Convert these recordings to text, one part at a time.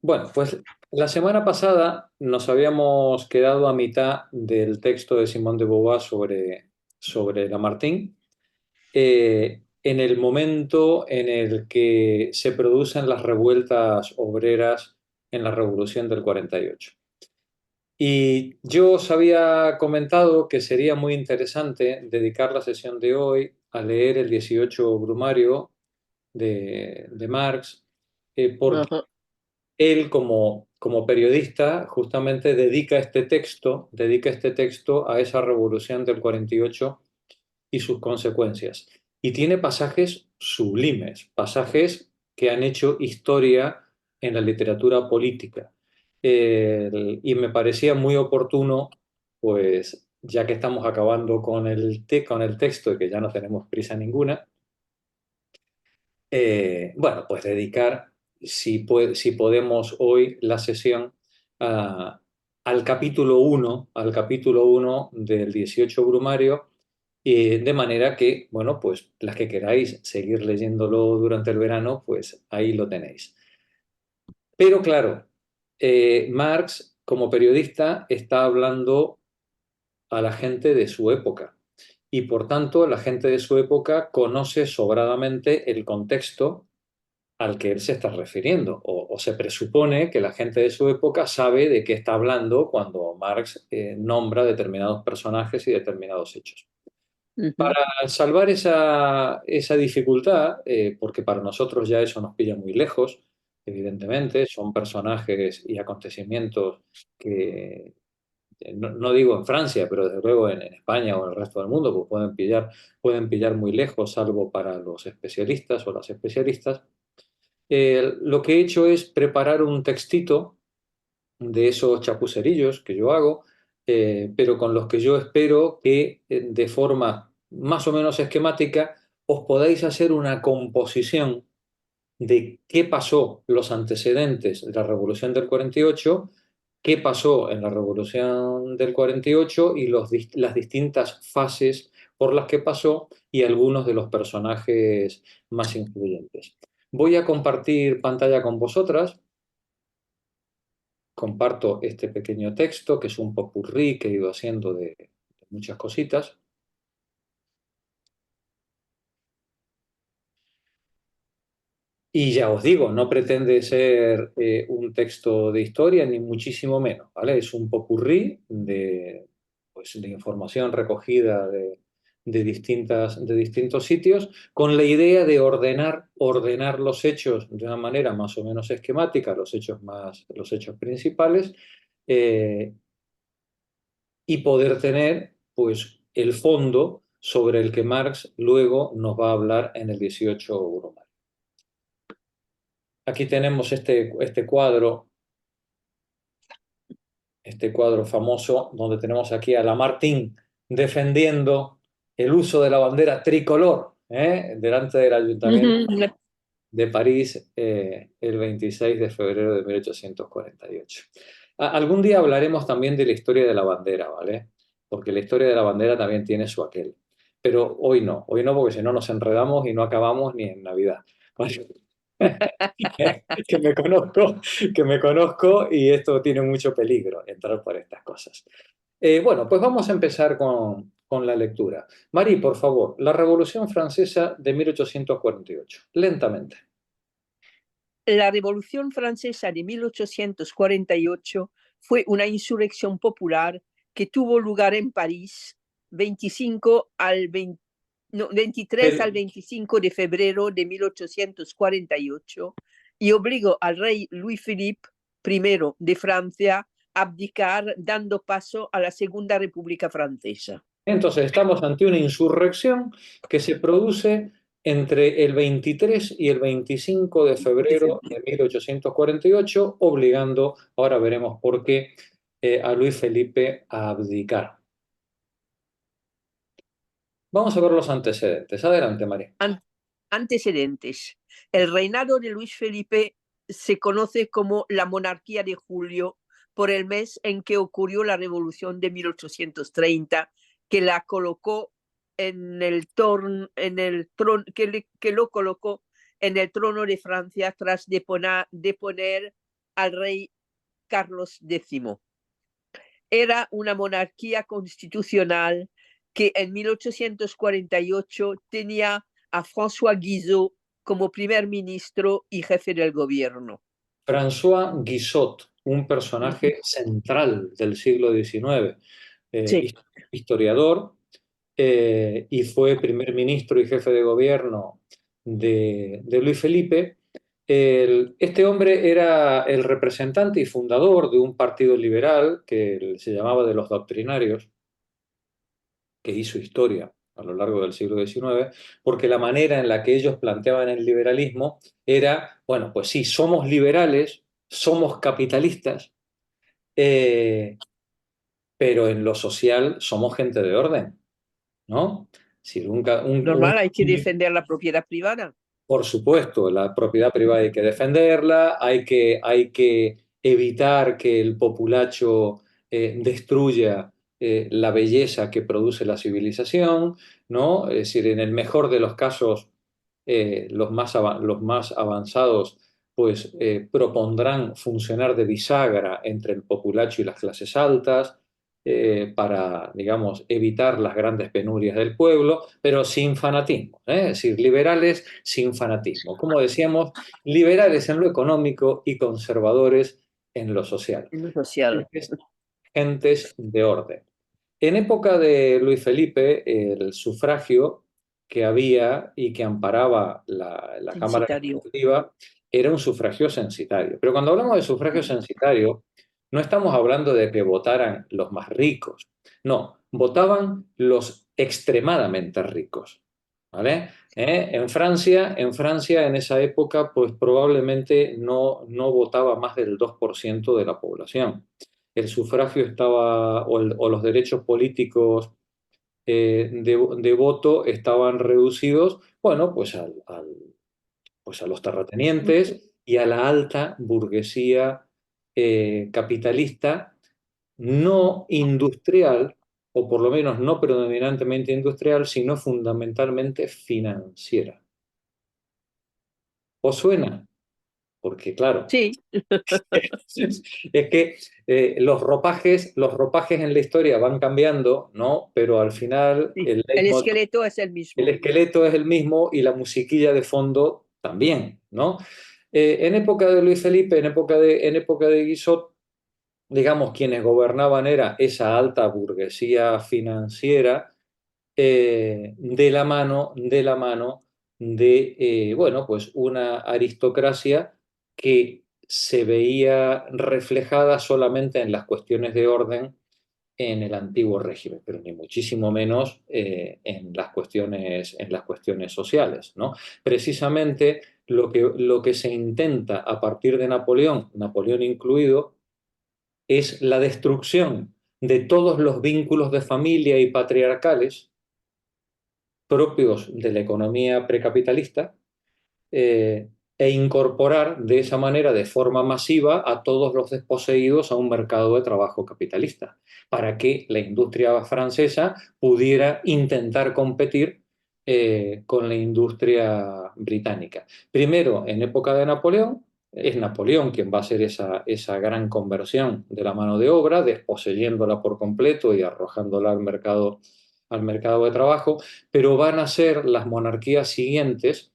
Bueno, pues la semana pasada nos habíamos quedado a mitad del texto de Simón de Beauvoir sobre Lamartine, en el momento en el que se producen las revueltas obreras en la Revolución del 48. Y yo os había comentado que sería muy interesante dedicar la sesión de hoy a leer el 18 Brumario de Marx, porque Ajá. él como periodista justamente dedica este texto a esa revolución del 48 y sus consecuencias. Y tiene pasajes sublimes, pasajes que han hecho historia en la literatura política. Y me parecía muy oportuno, pues ya que estamos acabando con el texto y que ya no tenemos prisa ninguna, bueno, pues dedicar, si podemos hoy, la sesión a- al capítulo uno del 18 Brumario, y de manera que, bueno, pues las que queráis seguir leyéndolo durante el verano, pues ahí lo tenéis. Pero claro, Marx, como periodista, está hablando a la gente de su época. Y por tanto, la gente de su época conoce sobradamente el contexto al que él se está refiriendo, o se presupone que la gente de su época sabe de qué está hablando cuando Marx nombra determinados personajes y determinados hechos. Ujú. Para salvar esa dificultad, porque para nosotros ya eso nos pilla muy lejos, evidentemente, son personajes y acontecimientos que, no digo en Francia, pero desde luego en España o en el resto del mundo, pues pueden pillar muy lejos, salvo para los especialistas o las especialistas. Lo que he hecho es preparar un textito de esos chapucerillos que yo hago, pero con los que yo espero que de forma más o menos esquemática os podáis hacer una composición de qué pasó, los antecedentes de la Revolución del 48, qué pasó en la Revolución del 48 y las distintas fases por las que pasó y algunos de los personajes más influyentes. Voy a compartir pantalla con vosotras. Comparto este pequeño texto, que es un popurrí que he ido haciendo de muchas cositas. Y ya os digo, no pretende ser un texto de historia, ni muchísimo menos, ¿vale? Es un popurrí pues, de información recogida de distintos sitios, con la idea de ordenar los hechos de una manera más o menos esquemática, los hechos principales, eh, y poder tener, pues, el fondo sobre el que Marx luego nos va a hablar en el 18 Brumario. Aquí tenemos este cuadro famoso, donde tenemos aquí a Lamartine defendiendo el uso de la bandera tricolor, delante del Ayuntamiento Ujú. de París, el 26 de febrero de 1848. Algún día hablaremos también de la historia de la bandera, ¿vale? Porque la historia de la bandera también tiene su aquel. Pero hoy no, porque si no nos enredamos y no acabamos ni en Navidad. ¿Vale? que me conozco, que me conozco y esto tiene mucho peligro, entrar por estas cosas. Bueno, pues vamos a empezar con la lectura. Mari, por favor, la Revolución Francesa de 1848, lentamente. La Revolución Francesa de 1848 fue una insurrección popular que tuvo lugar en París 25 al 20 no, 23 Pero, al 25 de febrero de 1848 y obligó al rey Louis-Philippe I de Francia a abdicar, dando paso a la Segunda República Francesa. entonces, estamos ante una insurrección que se produce entre el 23 y el 25 de De febrero de febrero. 1848, obligando, ahora veremos por qué, a Luis Felipe a abdicar. Vamos a ver los antecedentes. Adelante, María. An- Antecedentes. El reinado de Luis Felipe se conoce como la monarquía de Julio por el mes en que ocurrió la revolución de 1830, que la colocó que lo colocó en el trono de Francia tras deponer al rey Carlos X. Era una monarquía constitucional que en 1848 tenía a François Guizot como primer ministro y jefe del gobierno. François Guizot, un Ujú. personaje central del siglo XIX, Sí, historiador, y fue primer ministro y jefe de gobierno de Luis Felipe. Este hombre era el representante y fundador de un partido liberal que se llamaba de los doctrinarios, que hizo historia a lo largo del siglo XIX, porque la manera en la que ellos planteaban el liberalismo era, bueno, pues sí, somos liberales, somos capitalistas, eh, pero en lo social somos gente de orden, ¿no? Si normal, hay que defender la propiedad privada. por supuesto, la propiedad privada hay que defenderla, hay que evitar que el populacho destruya la belleza que produce la civilización, ¿no? Es decir, en el mejor de los casos, los más avanzados pues propondrán funcionar de bisagra entre el populacho y las clases altas, para, digamos, evitar las grandes penurias del pueblo, pero sin fanatismo, ¿eh? Es decir, liberales sin fanatismo. Como decíamos, liberales en lo económico y conservadores en lo social. En lo social. Gentes, gentes de orden. En época de Luis Felipe, el sufragio que había y que amparaba la Cámara Censitario. Legislativa era un sufragio censitario. Pero cuando hablamos de sufragio censitario, no estamos hablando de que votaran los más ricos. No, votaban los extremadamente ricos. ¿Vale? En Francia, en esa época, pues probablemente no votaba más del 2% de la población. El sufragio estaba, o los derechos políticos de voto estaban reducidos, bueno, pues a los terratenientes y a la alta burguesía capitalista, no industrial, o por lo menos no predominantemente industrial, sino fundamentalmente financiera. ¿Os suena? Porque claro, Sí, es que los ropajes en la historia van cambiando, ¿no? Pero al final sí. El esqueleto es el el mismo. esqueleto es el mismo y la musiquilla de fondo también, ¿no? En época de Luis Felipe, en época de Guizot, digamos, quienes gobernaban era esa alta burguesía financiera, de la mano de, bueno, pues una aristocracia que se veía reflejada solamente en las cuestiones de orden en el antiguo régimen, pero ni muchísimo menos en las cuestiones sociales, ¿no? Precisamente lo que se intenta a partir de Napoleón incluido, es la destrucción de todos los vínculos de familia y patriarcales propios de la economía precapitalista, e incorporar de esa manera, de forma masiva, a todos los desposeídos a un mercado de trabajo capitalista, para que la industria francesa pudiera intentar competir con la industria británica. Primero, en época de Napoleón, es Napoleón quien va a hacer esa gran conversión de la mano de obra, desposeyéndola por completo y arrojándola al mercado de trabajo, pero van a ser las monarquías siguientes,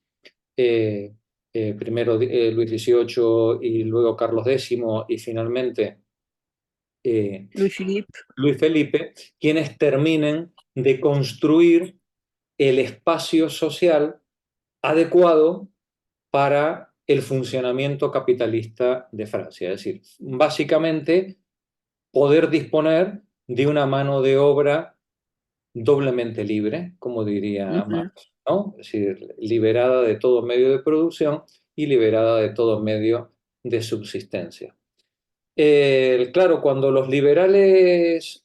eh, primero Luis XVIII y luego Carlos X y finalmente eh, Louis Philippe. Luis Felipe, quienes terminen de construir el espacio social adecuado para el funcionamiento capitalista de Francia. Es decir, básicamente poder disponer de una mano de obra doblemente libre, como diría Ujú. Marx, ¿no? Es decir, liberada de todo medio de producción y liberada de todo medio de subsistencia. Claro, cuando los liberales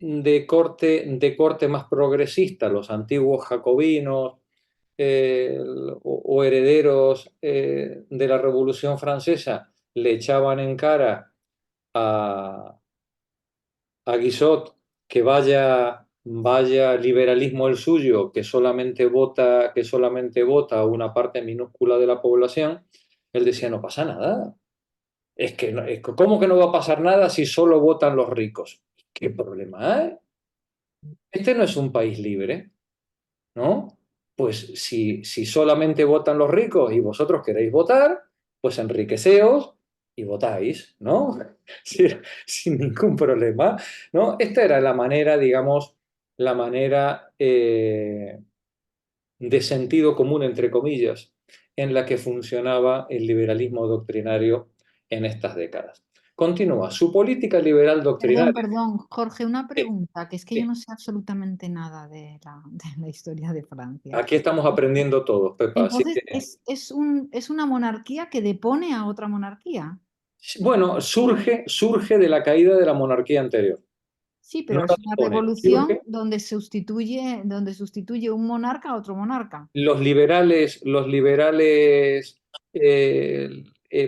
de corte más progresista, los antiguos jacobinos, o herederos de la Revolución Francesa, le echaban en cara a, a Guizot que vaya liberalismo el suyo, que solamente vota a una parte minúscula de la población. Él decía, no pasa nada, Es que, ¿cómo que no va a pasar nada si solo votan los ricos? ¿Qué problema hay? Este no es un país libre, ¿no? Pues si solamente votan los ricos y vosotros queréis votar, pues enriqueceos y votáis, ¿no? Sin, sin ningún problema, ¿no? Esta era la manera, digamos, la manera de sentido común, entre comillas, en la que funcionaba el liberalismo doctrinario en estas décadas. Continúa, su política liberal Perdón, doctrinaria. perdón, Jorge, una Sí, pregunta, que es que yo sí. no sé absolutamente nada de de la historia de Francia. Aquí estamos aprendiendo todos, Pepa, así Entonces, que es una monarquía que depone a otra monarquía. bueno, surge de la caída de la monarquía anterior. Sí, No pero la es una impone, revolución surge. donde sustituye un monarca a otro monarca. Los liberales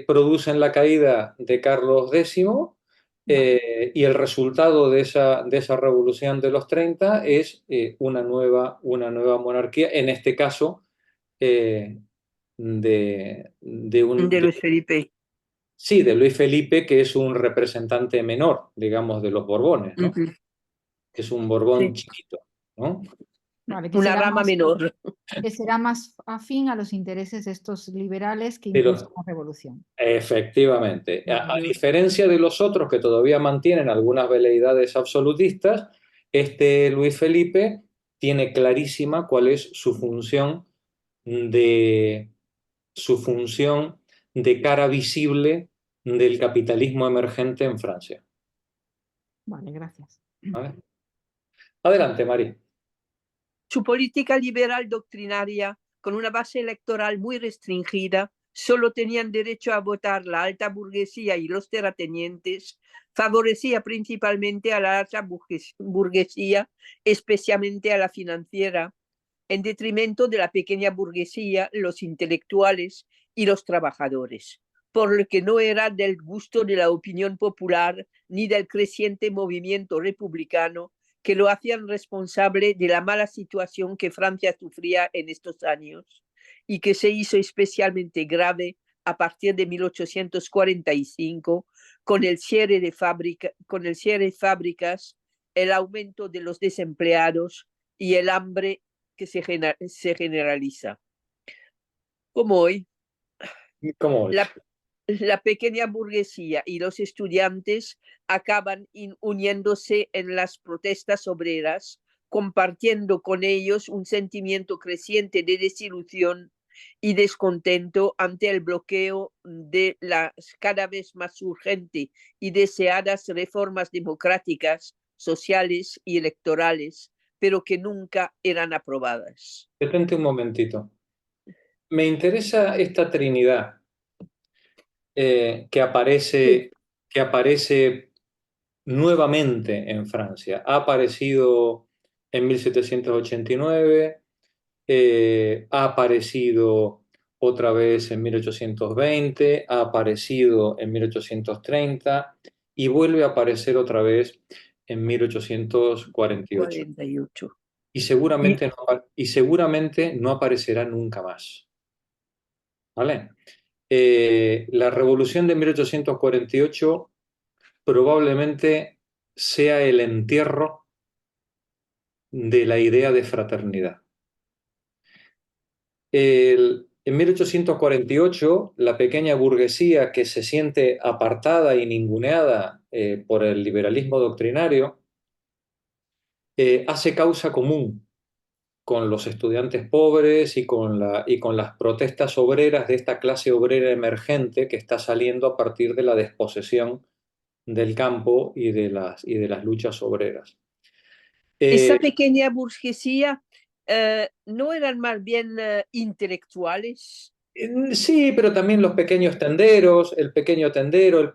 producen la caída de Carlos X Vale, y el resultado de esa revolución de los 30 es una nueva monarquía, en este caso eh, de un, de Luis Felipe. sí, de Luis Felipe, que es un representante menor, digamos, de los Borbones, ¿no? Ujú, Es un Borbón sí, chiquito, ¿no? vale, una rama menor. que será más afín a los intereses de estos liberales que De los, impulsan la revolución. efectivamente. A Maravilloso. diferencia de los otros que todavía mantienen algunas veleidades absolutistas, este Luis Felipe tiene clarísima cuál es de, su función de cara visible del capitalismo emergente en Francia. Vale, gracias. ¿Vale? Adelante, Mari. Su política liberal doctrinaria, con una base electoral muy restringida, solo tenían derecho a votar la alta burguesía y los terratenientes, favorecía principalmente a la alta burguesía, especialmente a la financiera, en detrimento de la pequeña burguesía, los intelectuales y los trabajadores, por lo que no era del gusto de la opinión popular ni del creciente movimiento republicano que lo hacían responsable de la mala situación que Francia sufría en estos años y que se hizo especialmente grave a partir de 1845 con el cierre de fábricas, el aumento de los desempleados y el hambre que se generaliza. Como hoy, ¿Cómo hoy? la, la pequeña burguesía y los estudiantes acaban uniéndose en las protestas obreras, compartiendo con ellos un sentimiento creciente de desilusión y descontento ante el bloqueo de las cada vez más urgentes y deseadas reformas democráticas, sociales y electorales, pero que nunca eran aprobadas. Detente un momentito. Me interesa esta trinidad que Sí. que aparece nuevamente en Francia. Ha aparecido en 1789, ha aparecido otra vez en 1820, ha aparecido en 1830 y vuelve a aparecer otra vez en 1848. 48. Y Y seguramente no aparecerá nunca más. ¿Vale? La revolución de 1848 probablemente sea el entierro de la idea de fraternidad. En 1848, la pequeña burguesía que se siente apartada y ninguneada por el liberalismo doctrinario hace causa común con los estudiantes pobres y con las protestas obreras de esta clase obrera emergente que está saliendo a partir de la desposesión del campo y de las luchas obreras. esa Eh, pequeña burguesía no eran más bien intelectuales. sí, pero también los pequeños tenderos, el pequeño tendero, el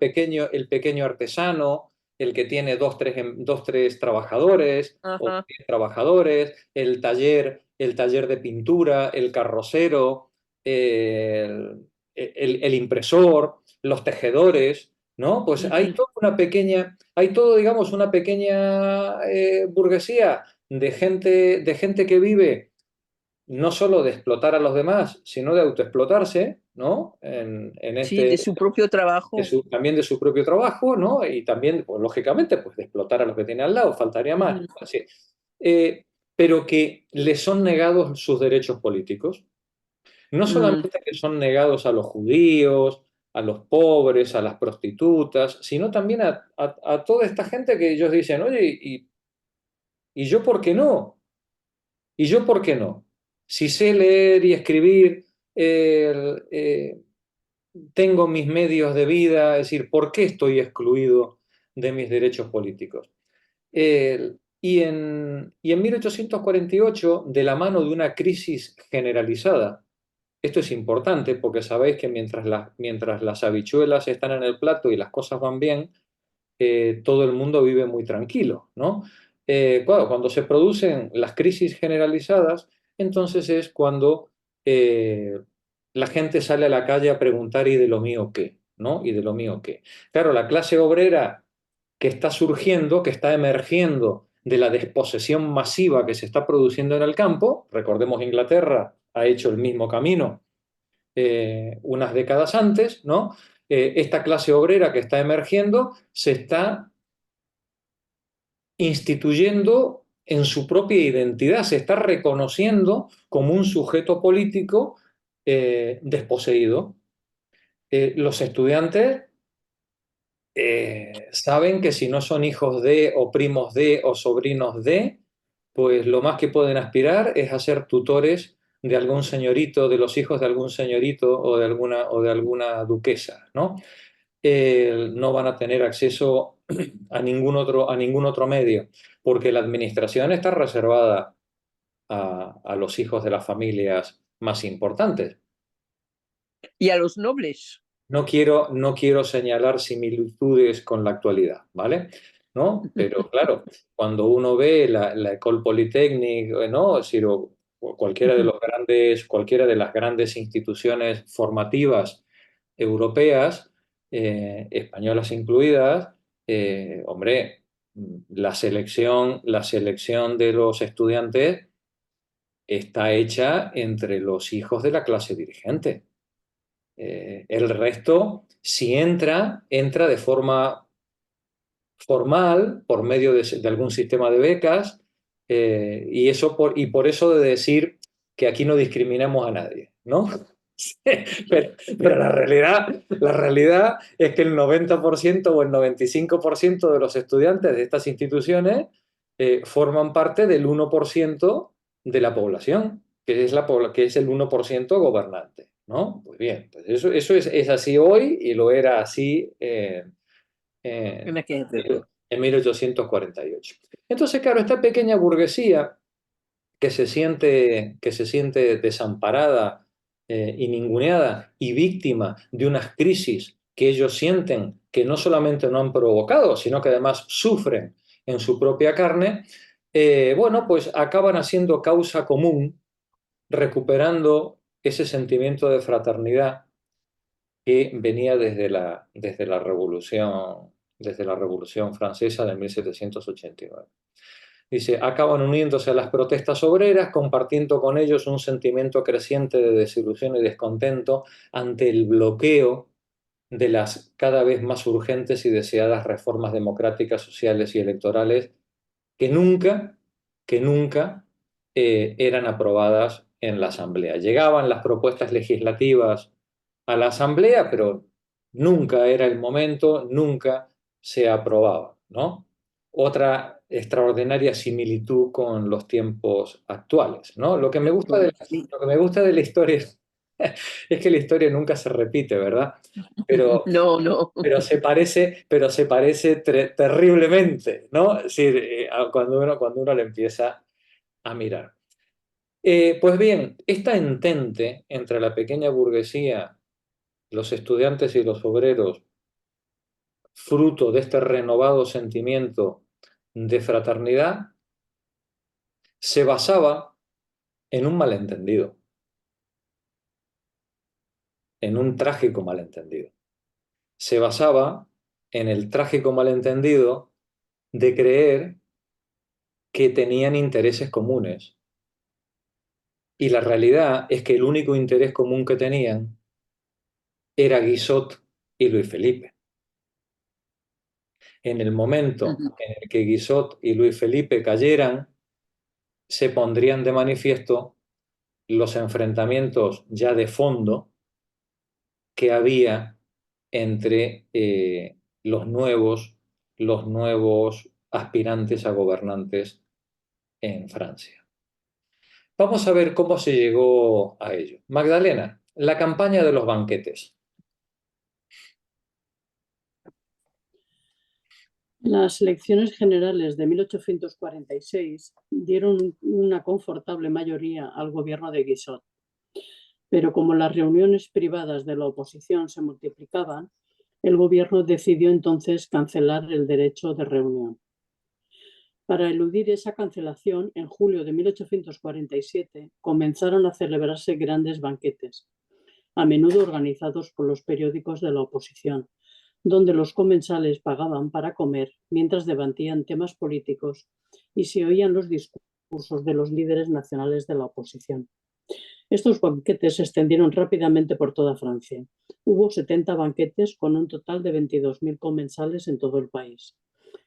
pequeño artesano, el que tiene dos, tres trabajadores o Ajá. 10 trabajadores, el taller de pintura, el carrocero, el impresor, los tejedores, ¿no? Pues hay Uh-huh. toda hay todo, digamos, una pequeña burguesía de gente que vive no solo de explotar a los demás, sino de autoexplotarse, ¿no? En Sí, de su propio trabajo. también de su propio trabajo, ¿no? Y también, pues, lógicamente, pues de explotar a los que tiene al lado, faltaría más. Ujú. Así. Pero que le son negados sus derechos políticos. No Mm, solamente que son negados a los judíos, a los pobres, a las prostitutas, sino también a toda esta gente que ellos dicen, oye, ¿y yo por qué no? ¿Y yo por qué no? Si sé leer y escribir, tengo mis medios de vida, es decir, ¿por qué estoy excluido de mis derechos políticos? Y en 1848, de la mano de una crisis generalizada, esto es importante porque sabéis que mientras las habichuelas están en el plato y las cosas van bien, todo el mundo vive muy tranquilo, ¿no? Claro, cuando se producen las crisis generalizadas, entonces es cuando eh, la gente sale a la calle a preguntar ¿y de lo mío qué? ¿No? ¿Y de lo mío qué? Claro, la clase obrera que está surgiendo, que está emergiendo de la desposesión masiva que se está produciendo en el campo, recordemos Inglaterra ha hecho el mismo camino unas décadas antes, ¿no? Esta clase obrera que está emergiendo se está instituyendo en su propia identidad, se está reconociendo como un sujeto político desposeído. Los estudiantes saben que si no son hijos de o primos de o sobrinos de, pues lo más que pueden aspirar es a ser tutores de algún señorito, de los hijos de algún señorito o de alguna duquesa, ¿no? No van a tener acceso a ningún otro medio, porque la administración está reservada a los hijos de las familias más importantes. y a los nobles. No quiero señalar similitudes con la actualidad, ¿vale? ¿No? Pero claro, cuando uno ve la École Polytechnique, ¿no? Es decir, o cualquiera de las grandes instituciones formativas europeas, españolas incluidas, hombre, la selección de los estudiantes está hecha entre los hijos de la clase dirigente. El resto, si entra de forma formal, por medio de algún sistema de becas, y por eso de decir que aquí no discriminamos a nadie, ¿no? Pero la realidad es que el 90% o el 95% de los estudiantes de estas instituciones forman parte del 1% de la población, que es el 1% gobernante, ¿no? Pues bien, pues eso es así hoy y lo era así En en, aquella época. en 1848. Entonces, claro, esta pequeña burguesía que se siente desamparada y ninguneada y víctima de unas crisis que ellos sienten que no solamente no han provocado, sino que además sufren en su propia carne, bueno, pues acaban haciendo causa común, recuperando ese sentimiento de fraternidad que venía desde la Revolución Francesa de 1789. Dice, acaban uniéndose a las protestas obreras, compartiendo con ellos un sentimiento creciente de desilusión y descontento ante el bloqueo de las cada vez más urgentes y deseadas reformas democráticas, sociales y electorales que nunca, que nunca eran aprobadas en la Asamblea. Llegaban las propuestas legislativas a la Asamblea, pero nunca era el momento, nunca se aprobaba, ¿no? Otra extraordinaria similitud con los tiempos actuales, ¿no? Lo que me gusta de, Sí. lo que me gusta de la historia es que la historia nunca se repite, ¿verdad? Pero, No, no. pero se parece terriblemente, ¿no? Es decir, cuando uno le empieza a mirar. Pues bien, esta entente entre la pequeña burguesía, los estudiantes y los obreros, fruto de este renovado sentimiento de fraternidad, se basaba en un malentendido, en un trágico malentendido. Se basaba en el trágico malentendido de creer que tenían intereses comunes Y la realidad es que el único interés común que tenían era Guizot y Luis Felipe. En el momento en el que Guizot y Luis Felipe cayeran, se pondrían de manifiesto los enfrentamientos ya de fondo que había entre los nuevos aspirantes a gobernantes en Francia. Vamos a ver cómo se llegó a ello. Magdalena, la campaña de los banquetes. Las elecciones generales de 1846 dieron una confortable mayoría al gobierno de Guizot, pero como las reuniones privadas de la oposición se multiplicaban, el gobierno decidió entonces cancelar el derecho de reunión. Para eludir esa cancelación, en julio de 1847 comenzaron a celebrarse grandes banquetes, a menudo organizados por los periódicos de la oposición, donde los comensales pagaban para comer mientras debatían temas políticos y se oían los discursos de los líderes nacionales de la oposición. Estos banquetes se extendieron rápidamente por toda Francia. Hubo 70 banquetes con un total de 22.000 comensales en todo el país,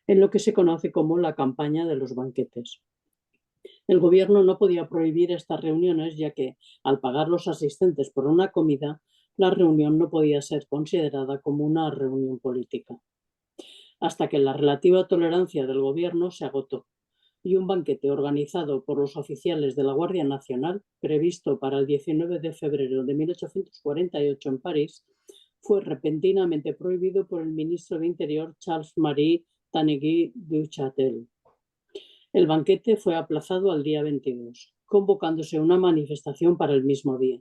en lo que se conoce como la campaña de los banquetes. El gobierno no podía prohibir estas reuniones, ya que, al pagar los asistentes por una comida, la reunión no podía ser considerada como una reunión política. Hasta que la relativa tolerancia del gobierno se agotó y un banquete organizado por los oficiales de la Guardia Nacional, previsto para el 19 de febrero de 1848 en París, fue repentinamente prohibido por el ministro de Interior Charles-Marie Tanneguy du Châtel. El banquete fue aplazado al día 22, convocándose una manifestación para el mismo día,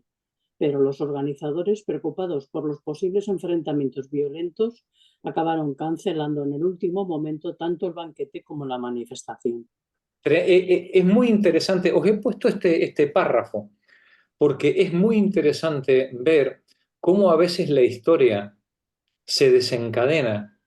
pero los organizadores, preocupados por los posibles enfrentamientos violentos, acabaron cancelando en el último momento tanto el banquete como la manifestación. Es muy interesante, os he puesto este párrafo, porque es muy interesante ver cómo a veces la historia se desencadena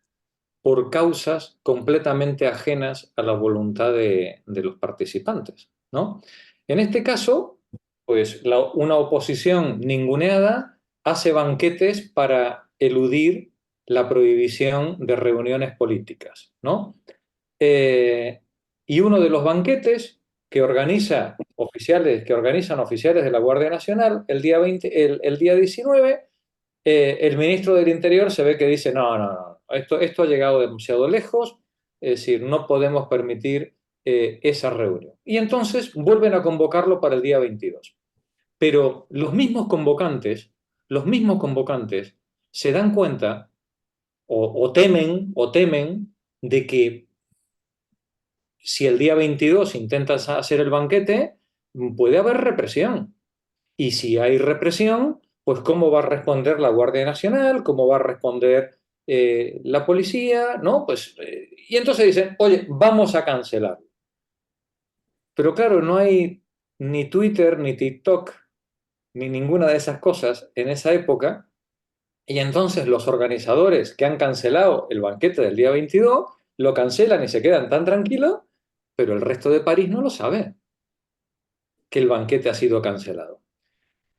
por causas completamente ajenas a la voluntad de los participantes, ¿no? En este caso, pues una oposición ninguneada hace banquetes para eludir la prohibición de reuniones políticas, ¿no? Y uno de los banquetes que organizan oficiales de la Guardia Nacional el día 19, el ministro del Interior se ve que dice, no, esto ha llegado demasiado lejos, es decir, no podemos permitir esa reunión. Y entonces vuelven a convocarlo para el día 22. Pero los mismos convocantes se dan cuenta o temen de que si el día 22 intentas hacer el banquete, puede haber represión. Y si hay represión, pues ¿cómo va a responder la Guardia Nacional? ¿Cómo va a responder la policía? ¿No? Pues, y entonces dicen, oye, vamos a cancelarlo. Pero claro, no hay ni Twitter, ni TikTok, ni ninguna de esas cosas en esa época. Y entonces los organizadores que han cancelado el banquete del día 22 lo cancelan y se quedan tan tranquilos, pero el resto de París no lo sabe, que el banquete ha sido cancelado.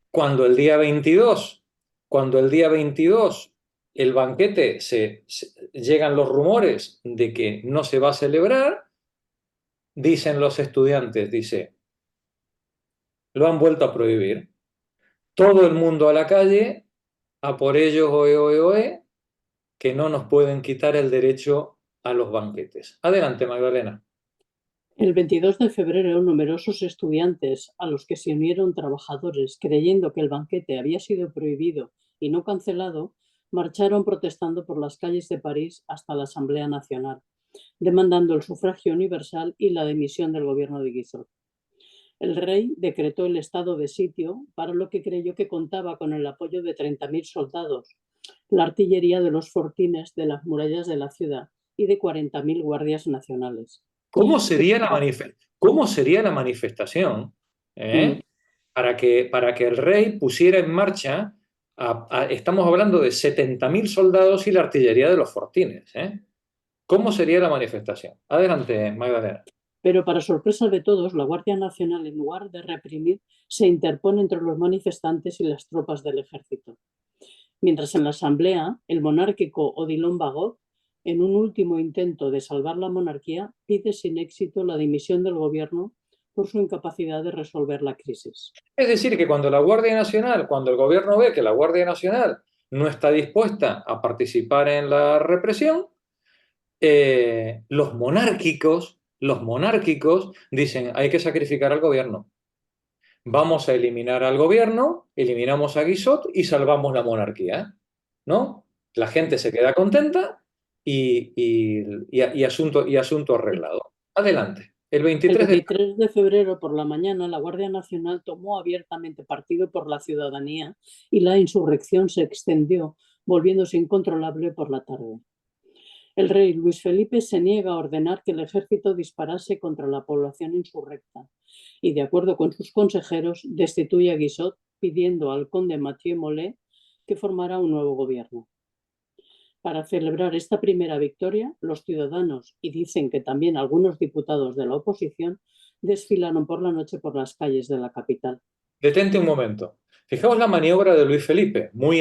Cuando el día 22 el banquete llegan los rumores de que no se va a celebrar, dicen los estudiantes, lo han vuelto a prohibir. Todo el mundo a la calle, a por ellos, oe, oe, oe, que no nos pueden quitar el derecho a los banquetes. Adelante, Magdalena. El 22 de febrero, numerosos estudiantes, a los que se unieron trabajadores creyendo que el banquete había sido prohibido y no cancelado, marcharon protestando por las calles de París hasta la Asamblea Nacional, demandando el sufragio universal y la dimisión del gobierno de Guizot. El rey decretó el estado de sitio, para lo que creyó que contaba con el apoyo de 30.000 soldados, la artillería de los fortines de las murallas de la ciudad y de 40.000 guardias nacionales. ¿Cómo sería la manifestación para que el rey pusiera en marcha, estamos hablando de 70.000 soldados y la artillería de los fortines? ¿Cómo sería la manifestación? Adelante, Magdalena. Pero para sorpresa de todos, la Guardia Nacional, en lugar de reprimir, se interpone entre los manifestantes y las tropas del ejército. Mientras en la asamblea, el monárquico Odilon Bagot, en un último intento de salvar la monarquía, pide sin éxito la dimisión del gobierno por su incapacidad de resolver la crisis. Es decir, que cuando cuando el gobierno ve que la Guardia Nacional no está dispuesta a participar en la represión, los monárquicos dicen, hay que sacrificar al gobierno. Vamos a eliminar al gobierno, eliminamos a Guizot y salvamos la monarquía, ¿no? La gente se queda contenta y asunto arreglado. Adelante. El El 23 de... 23 de febrero por la mañana, la Guardia Nacional tomó abiertamente partido por la ciudadanía y la insurrección se extendió, volviéndose incontrolable por la tarde. El rey Luis Felipe se niega a ordenar que el ejército disparase contra la población insurrecta y, de acuerdo con sus consejeros, destituye a Guizot, pidiendo al conde Mathieu Molé que formara un nuevo gobierno. Para celebrar esta primera victoria, los ciudadanos, y dicen que también algunos diputados de la oposición, desfilaron por la noche por las calles de la capital. Detente un momento. Fijaos la maniobra de Luis Felipe, muy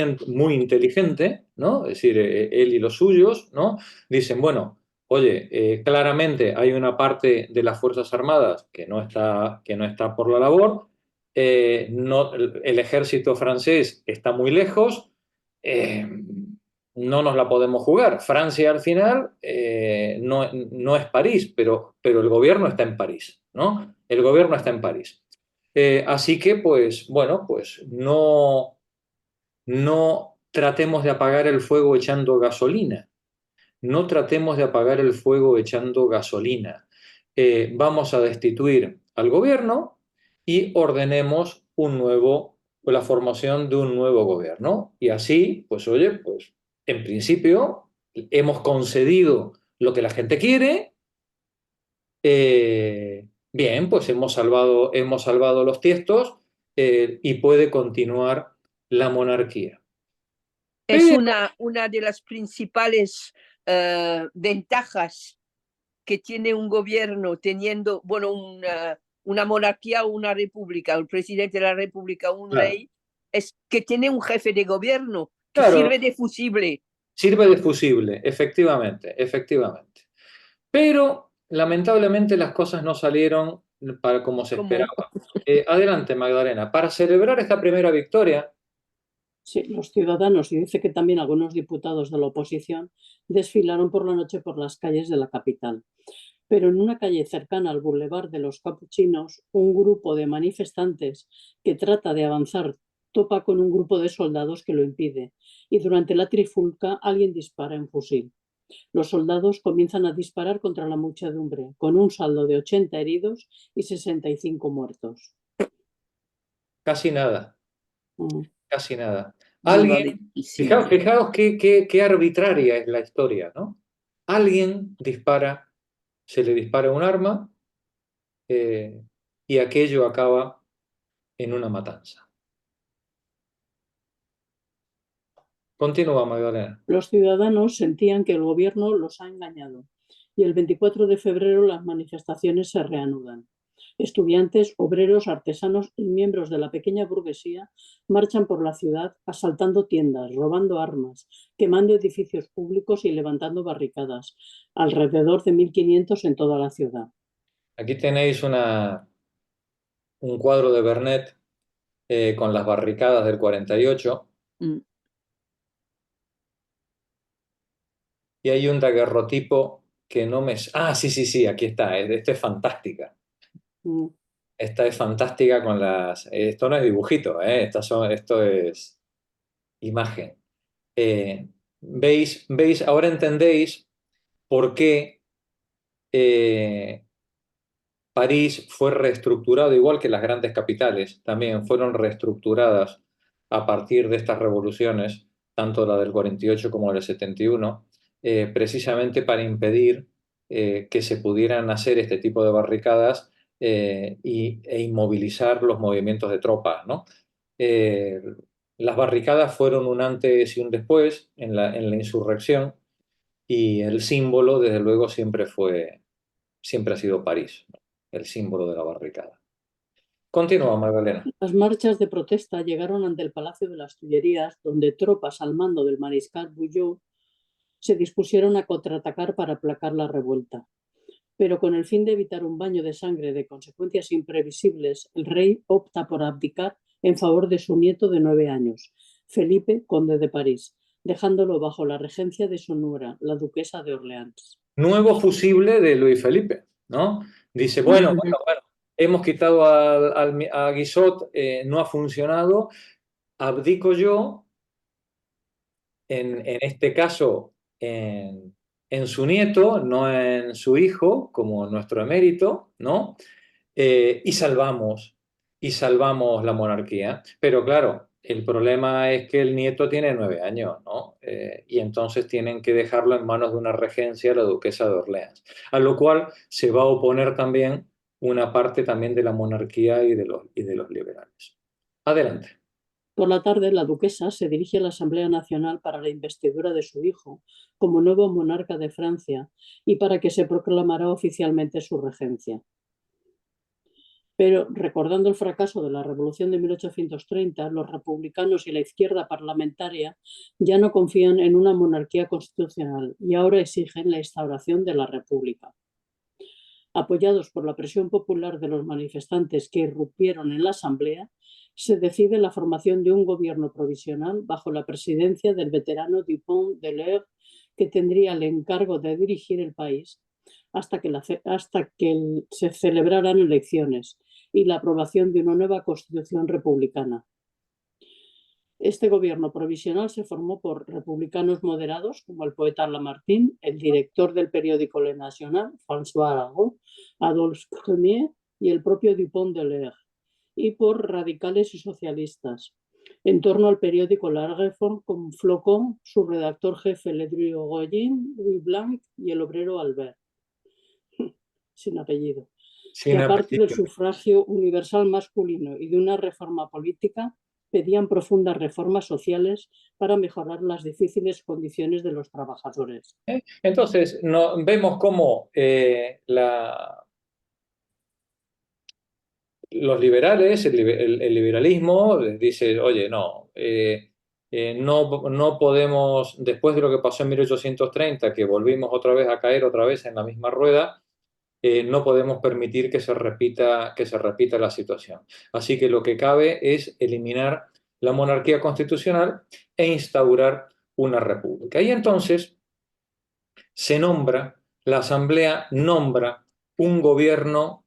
inteligente, ¿no? Es decir, él y los suyos, ¿no? Dicen, bueno, oye, claramente hay una parte de las Fuerzas Armadas que no está por la labor, el ejército francés está muy lejos, no nos la podemos jugar. Francia al final no es París, pero el gobierno está en París, ¿no? El gobierno está en París. Así que, pues, bueno, pues no tratemos de apagar el fuego echando gasolina. No tratemos de apagar el fuego echando gasolina. Vamos a destituir al gobierno y ordenemos la formación de un nuevo gobierno. Y así, pues oye, pues en principio hemos concedido lo que la gente quiere. Bien, pues hemos salvado los tiestos y puede continuar la monarquía. Es Pero, una de las principales ventajas que tiene un gobierno teniendo, bueno, una monarquía o una república, un presidente de la república o un claro, rey, es que tiene un jefe de gobierno que claro, sirve de fusible. sirve de fusible, efectivamente, efectivamente. Pero lamentablemente las cosas no salieron para como se Como, esperaba. Adelante, Magdalena. Para celebrar esta primera victoria, Sí, los ciudadanos, y dice que también algunos diputados de la oposición, desfilaron por la noche por las calles de la capital. Pero en una calle cercana al Boulevard de los Capuchinos, un grupo de manifestantes que trata de avanzar topa con un grupo de soldados que lo impide, y durante la trifulca alguien dispara en fusil. Los soldados comienzan a disparar contra la muchedumbre, con un saldo de 80 heridos y 65 muertos. casi nada, Mm. casi nada. muy Alguien, valentísimo. fijaos qué arbitraria es la historia, ¿no? Alguien se le dispara un arma y aquello acaba en una matanza. Continúa, Magdalena. Los ciudadanos sentían que el gobierno los ha engañado y el 24 de febrero las manifestaciones se reanudan. Estudiantes, obreros, artesanos y miembros de la pequeña burguesía marchan por la ciudad asaltando tiendas, robando armas, quemando edificios públicos y levantando barricadas, alrededor de 1500 en toda la ciudad. Aquí tenéis un cuadro de Vernet con las barricadas del 48 Mm. y hay un daguerrotipo que no me... Ah, sí, aquí está. Esta es fantástica. Mm. Esta es fantástica con las... Esto no es dibujito, esto es imagen. ¿Veis? Ahora entendéis por qué París fue reestructurado, igual que las grandes capitales, también fueron reestructuradas a partir de estas revoluciones, tanto la del 48 como la del 71, precisamente para impedir que se pudieran hacer este tipo de barricadas e inmovilizar los movimientos de tropas, ¿no? Eh, las barricadas fueron un antes y un después en la insurrección y el símbolo, desde luego, siempre fue siempre ha sido París, ¿no? El símbolo de la barricada. Continúa, Magdalena. Las marchas de protesta llegaron ante el Palacio de las Tullerías, donde tropas al mando del mariscal Bugeaud se dispusieron a contraatacar para aplacar la revuelta. Pero con el fin de evitar un baño de sangre de consecuencias imprevisibles, el rey opta por abdicar en favor de su nieto de 9 años, Felipe, conde de París, dejándolo bajo la regencia de su nuera, la duquesa de Orleans. Nuevo fusible de Luis Felipe, ¿no? Dice, bueno, hemos quitado a Guizot, no ha funcionado, abdico yo, en este caso, en su nieto, no en su hijo, como nuestro emérito, ¿no? Y salvamos la monarquía. Pero claro, el problema es que el nieto tiene 9 años, ¿no? Y entonces tienen que dejarlo en manos de una regencia, la duquesa de Orleans, a lo cual se va a oponer también una parte también de la monarquía y de los liberales. Adelante. Por la tarde, la duquesa se dirige a la Asamblea Nacional para la investidura de su hijo como nuevo monarca de Francia y para que se proclamará oficialmente su regencia. Pero recordando el fracaso de la Revolución de 1830, los republicanos y la izquierda parlamentaria ya no confían en una monarquía constitucional y ahora exigen la instauración de la República. Apoyados por la presión popular de los manifestantes que irrumpieron en la Asamblea, se decide la formación de un gobierno provisional bajo la presidencia del veterano Dupont de l'Eure, que tendría el encargo de dirigir el país hasta que se celebraran elecciones y la aprobación de una nueva constitución republicana. Este gobierno provisional se formó por republicanos moderados, como el poeta Lamartine, el director del periódico Le National, François Arago, Adolphe Crémier y el propio Dupont de l'Eure, y por radicales y socialistas. En torno al periódico La Réforme, con Flocon, su redactor jefe Ledru Rollin, Louis Blanc y el obrero Albert, sin apellido, que aparte del sufragio universal masculino y de una reforma política, pedían profundas reformas sociales para mejorar las difíciles condiciones de los trabajadores. Entonces, vemos cómo los liberales, el liberalismo, les dice, oye, no podemos, después de lo que pasó en 1830, que volvimos otra vez a caer otra vez en la misma rueda, no podemos permitir que se repita la situación. Así que lo que cabe es eliminar la monarquía constitucional e instaurar una república. Y entonces la Asamblea nombra un gobierno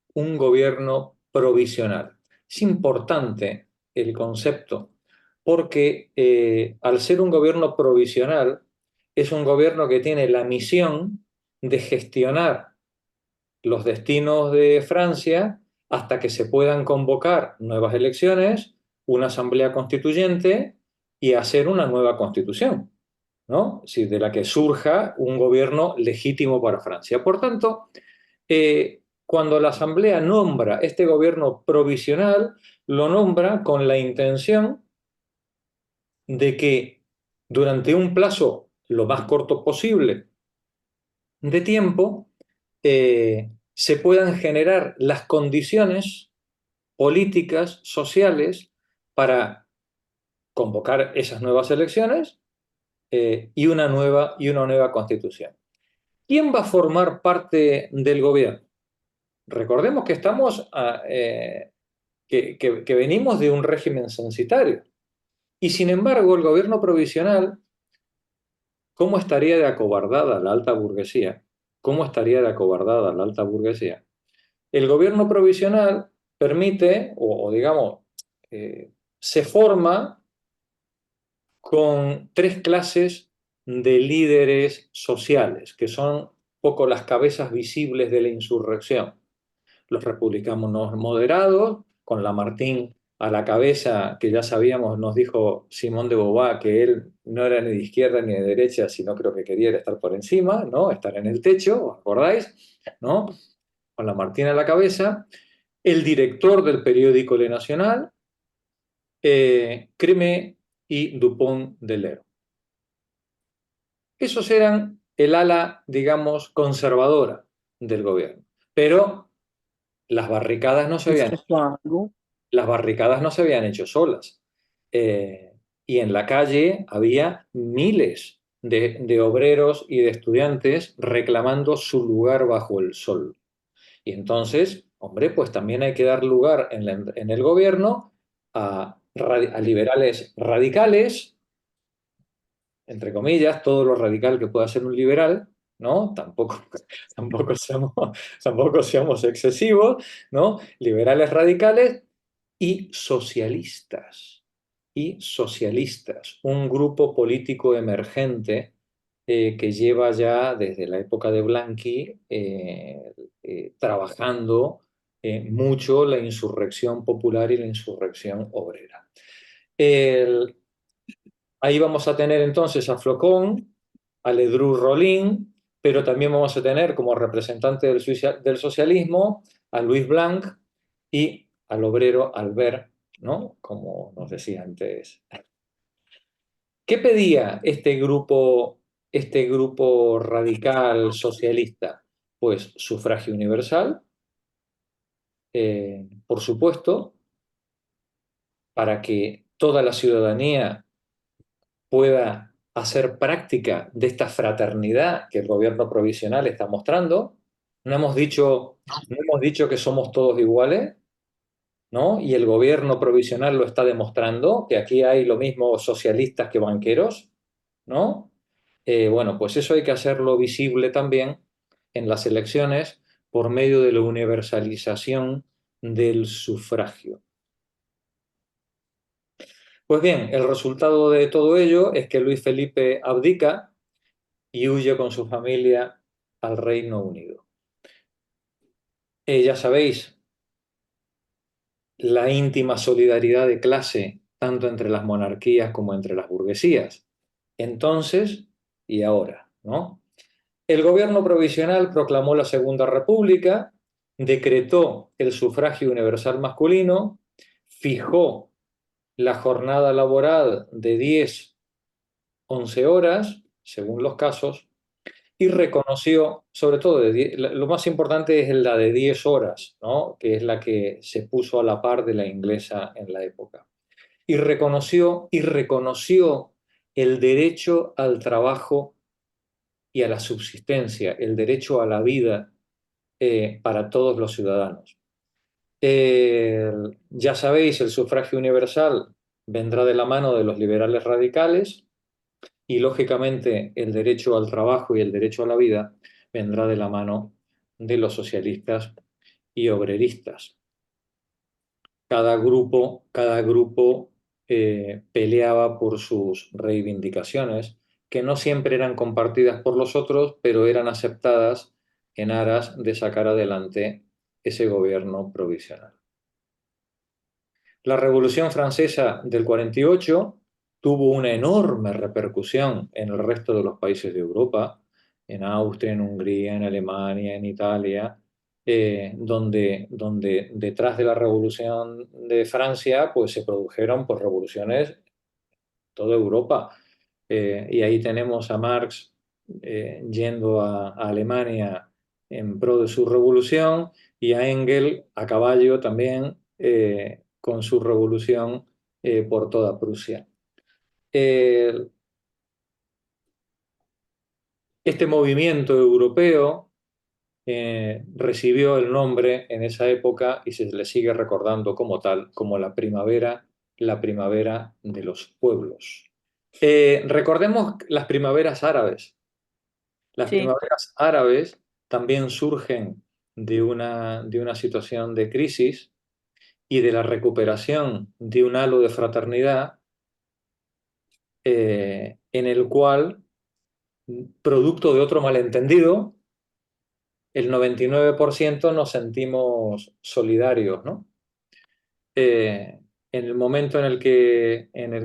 provisional. Es importante el concepto porque al ser un gobierno provisional, es un gobierno que tiene la misión de gestionar los destinos de Francia hasta que se puedan convocar nuevas elecciones, una asamblea constituyente y hacer una nueva constitución, ¿no? Sí, de la que surja un gobierno legítimo para Francia. Por tanto, cuando la asamblea nombra este gobierno provisional, lo nombra con la intención de que durante un plazo lo más corto posible de tiempo, se puedan generar las condiciones políticas, sociales, para convocar esas nuevas elecciones y una nueva constitución. ¿Quién va a formar parte del gobierno? Recordemos que que venimos de un régimen censitario. Y sin embargo, el gobierno provisional, ¿cómo estaría de acobardada la alta burguesía? ¿Cómo estaría de acobardada la alta burguesía? El gobierno provisional permite, digamos, se forma con 3 clases de líderes sociales, que son un poco las cabezas visibles de la insurrección. Los republicanos moderados, con Lamartine a la cabeza, que ya sabíamos, nos dijo Simón de Beauvoir, que él no era ni de izquierda ni de derecha, sino creo que quería estar por encima, ¿no? Estar en el techo, ¿os acordáis? ¿No? Con Lamartine a la cabeza, el director del periódico Le National, Crémier y Dupont de l'Eure. Esos eran el ala, digamos, conservadora del gobierno. Pero las barricadas no se habían Respecto a algo. las barricadas no se habían hecho solas. Y en la calle había miles de obreros y de estudiantes reclamando su lugar bajo el sol. Y entonces, hombre, pues también hay que dar lugar en el gobierno a liberales radicales, entre comillas, todo lo radical que pueda ser un liberal, ¿no? Tampoco seamos excesivos, ¿no? Liberales radicales y socialistas. Y socialistas, un grupo político emergente que lleva ya desde la época de Blanqui trabajando mucho la insurrección popular y la insurrección obrera. Ahí vamos a tener entonces a Flocón, a Ledru Rollin, pero también vamos a tener como representante del socialismo a Louis Blanc y al obrero Albert, ¿no? Como nos decía antes. ¿Qué pedía este grupo radical socialista? Pues sufragio universal, por supuesto, para que toda la ciudadanía pueda hacer práctica de esta fraternidad que el gobierno provisional está mostrando. No hemos dicho que somos todos iguales, ¿no? Y el gobierno provisional lo está demostrando, que aquí hay lo mismo socialistas que banqueros, ¿no? Bueno, pues eso hay que hacerlo visible también en las elecciones por medio de la universalización del sufragio. Pues bien, el resultado de todo ello es que Luis Felipe abdica y huye con su familia al Reino Unido. Ya sabéis, la íntima solidaridad de clase, tanto entre las monarquías como entre las burguesías. Entonces y ahora, ¿no? El gobierno provisional proclamó la Segunda República, decretó el sufragio universal masculino, fijó la jornada laboral de 10, 11 horas, según los casos, y reconoció, sobre todo, lo más importante es la de 10 horas, ¿no? Que es la que se puso a la par de la inglesa en la época. Y reconoció el derecho al trabajo y a la subsistencia, el derecho a la vida para todos los ciudadanos. Ya sabéis, el sufragio universal vendrá de la mano de los liberales radicales y, lógicamente, el derecho al trabajo y el derecho a la vida vendrá de la mano de los socialistas y obreristas. Cada grupo peleaba por sus reivindicaciones, que no siempre eran compartidas por los otros, pero eran aceptadas en aras de sacar adelante ese gobierno provisional. La Revolución Francesa del 48 tuvo una enorme repercusión en el resto de los países de Europa, en Austria, en Hungría, en Alemania, en Italia, donde detrás de la Revolución de Francia pues, se produjeron pues, revoluciones en toda Europa. Y ahí tenemos a Marx yendo a Alemania en pro de su revolución y a Engels a caballo también con su revolución por toda Prusia. Este movimiento europeo recibió el nombre en esa época y se le sigue recordando como tal, como la primavera de los pueblos. Recordemos las primaveras árabes. Las Sí. primaveras árabes también surgen de una situación de crisis y de la recuperación de un halo de fraternidad en el cual, producto de otro malentendido, el 99% nos sentimos solidarios, ¿no? En el momento en el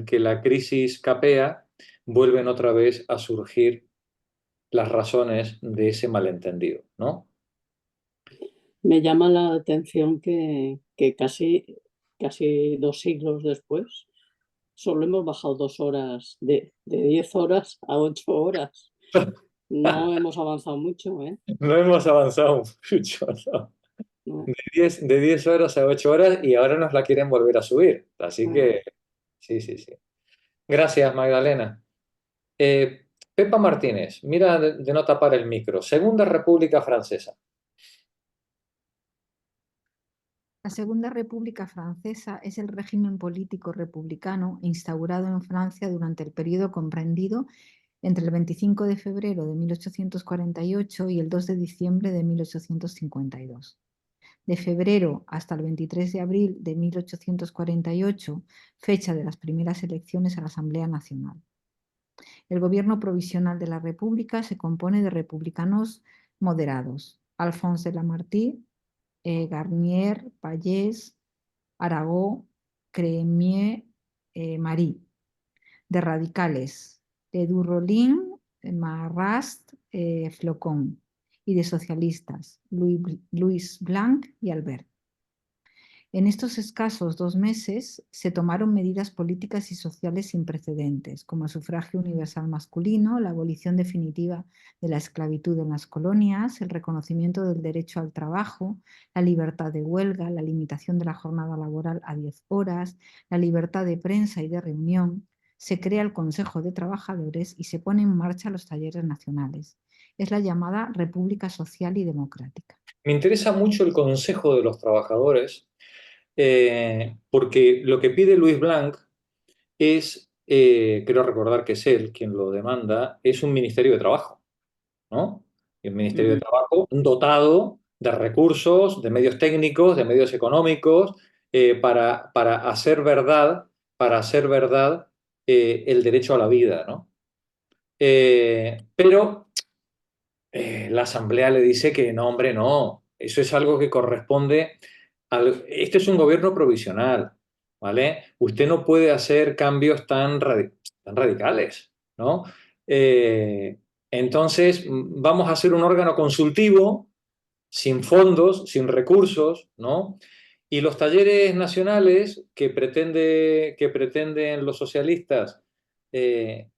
que la crisis capea, vuelven otra vez a surgir las razones de ese malentendido, ¿no? Me llama la atención que casi 2 siglos después solo hemos bajado 2 horas, de 10 horas a 8 horas. No hemos avanzado mucho, ¿eh? No hemos avanzado mucho, ¿no? No. De 10 horas a 8 horas y ahora nos la quieren volver a subir. Así Mm. que, sí, sí, sí. Gracias, Magdalena. Pepa Martínez, mira de no tapar el micro. Segunda República Francesa. La Segunda República Francesa es el régimen político republicano instaurado en Francia durante el periodo comprendido entre el 25 de febrero de 1848 y el 2 de diciembre de 1852. De febrero hasta el 23 de abril de 1848, fecha de las primeras elecciones a la Asamblea Nacional. El gobierno provisional de la República se compone de republicanos moderados: Alphonse de Lamartine, Garnier, Pallés, Arago, Crémier, Marie; de radicales, de Durolin, Marrast, Flocon; y de socialistas, Louis Blanc y Albert. En estos escasos 2 meses se tomaron medidas políticas y sociales sin precedentes, como el sufragio universal masculino, la abolición definitiva de la esclavitud en las colonias, el reconocimiento del derecho al trabajo, la libertad de huelga, la limitación de la jornada laboral a 10 horas, la libertad de prensa y de reunión. Se crea el Consejo de Trabajadores y se ponen en marcha los talleres nacionales. Es la llamada República Social y Democrática. Me interesa mucho el Consejo de los Trabajadores, porque lo que pide Louis Blanc es, creo recordar que es él quien lo demanda, es un Ministerio de Trabajo, ¿no? Y un Ministerio de Trabajo dotado de recursos, de medios técnicos, de medios económicos, para hacer verdad el derecho a la vida, ¿no? Pero la Asamblea le dice que no, hombre, no, eso es algo que corresponde al... Este es un gobierno provisional, ¿vale? Usted no puede hacer cambios tan radicales, ¿no? Entonces, vamos a hacer un órgano consultivo, sin fondos, sin recursos, ¿no? Y los talleres nacionales que pretenden los socialistas, eh,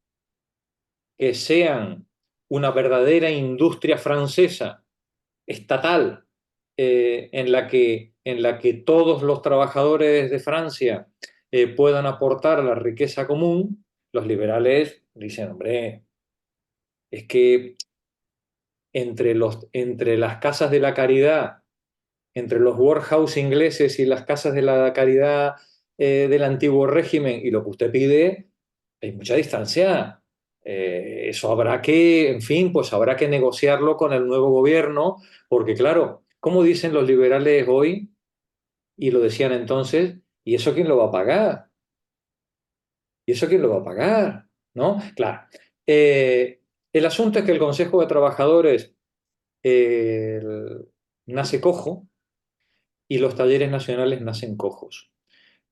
que sean una verdadera industria francesa estatal, en la que todos los trabajadores de Francia puedan aportar a la riqueza común, los liberales dicen, hombre, es que entre las casas de la caridad, entre los workhouse ingleses y las casas de la caridad del antiguo régimen y lo que usted pide, hay mucha distancia. Eso habrá que, en fin, pues habrá que negociarlo con el nuevo gobierno, porque claro, como dicen los liberales hoy, y lo decían entonces, ¿y eso quién lo va a pagar? ¿Y eso quién lo va a pagar? ¿No? Claro. El asunto es que el Consejo de Trabajadores eh, nace cojo y los talleres nacionales nacen cojos.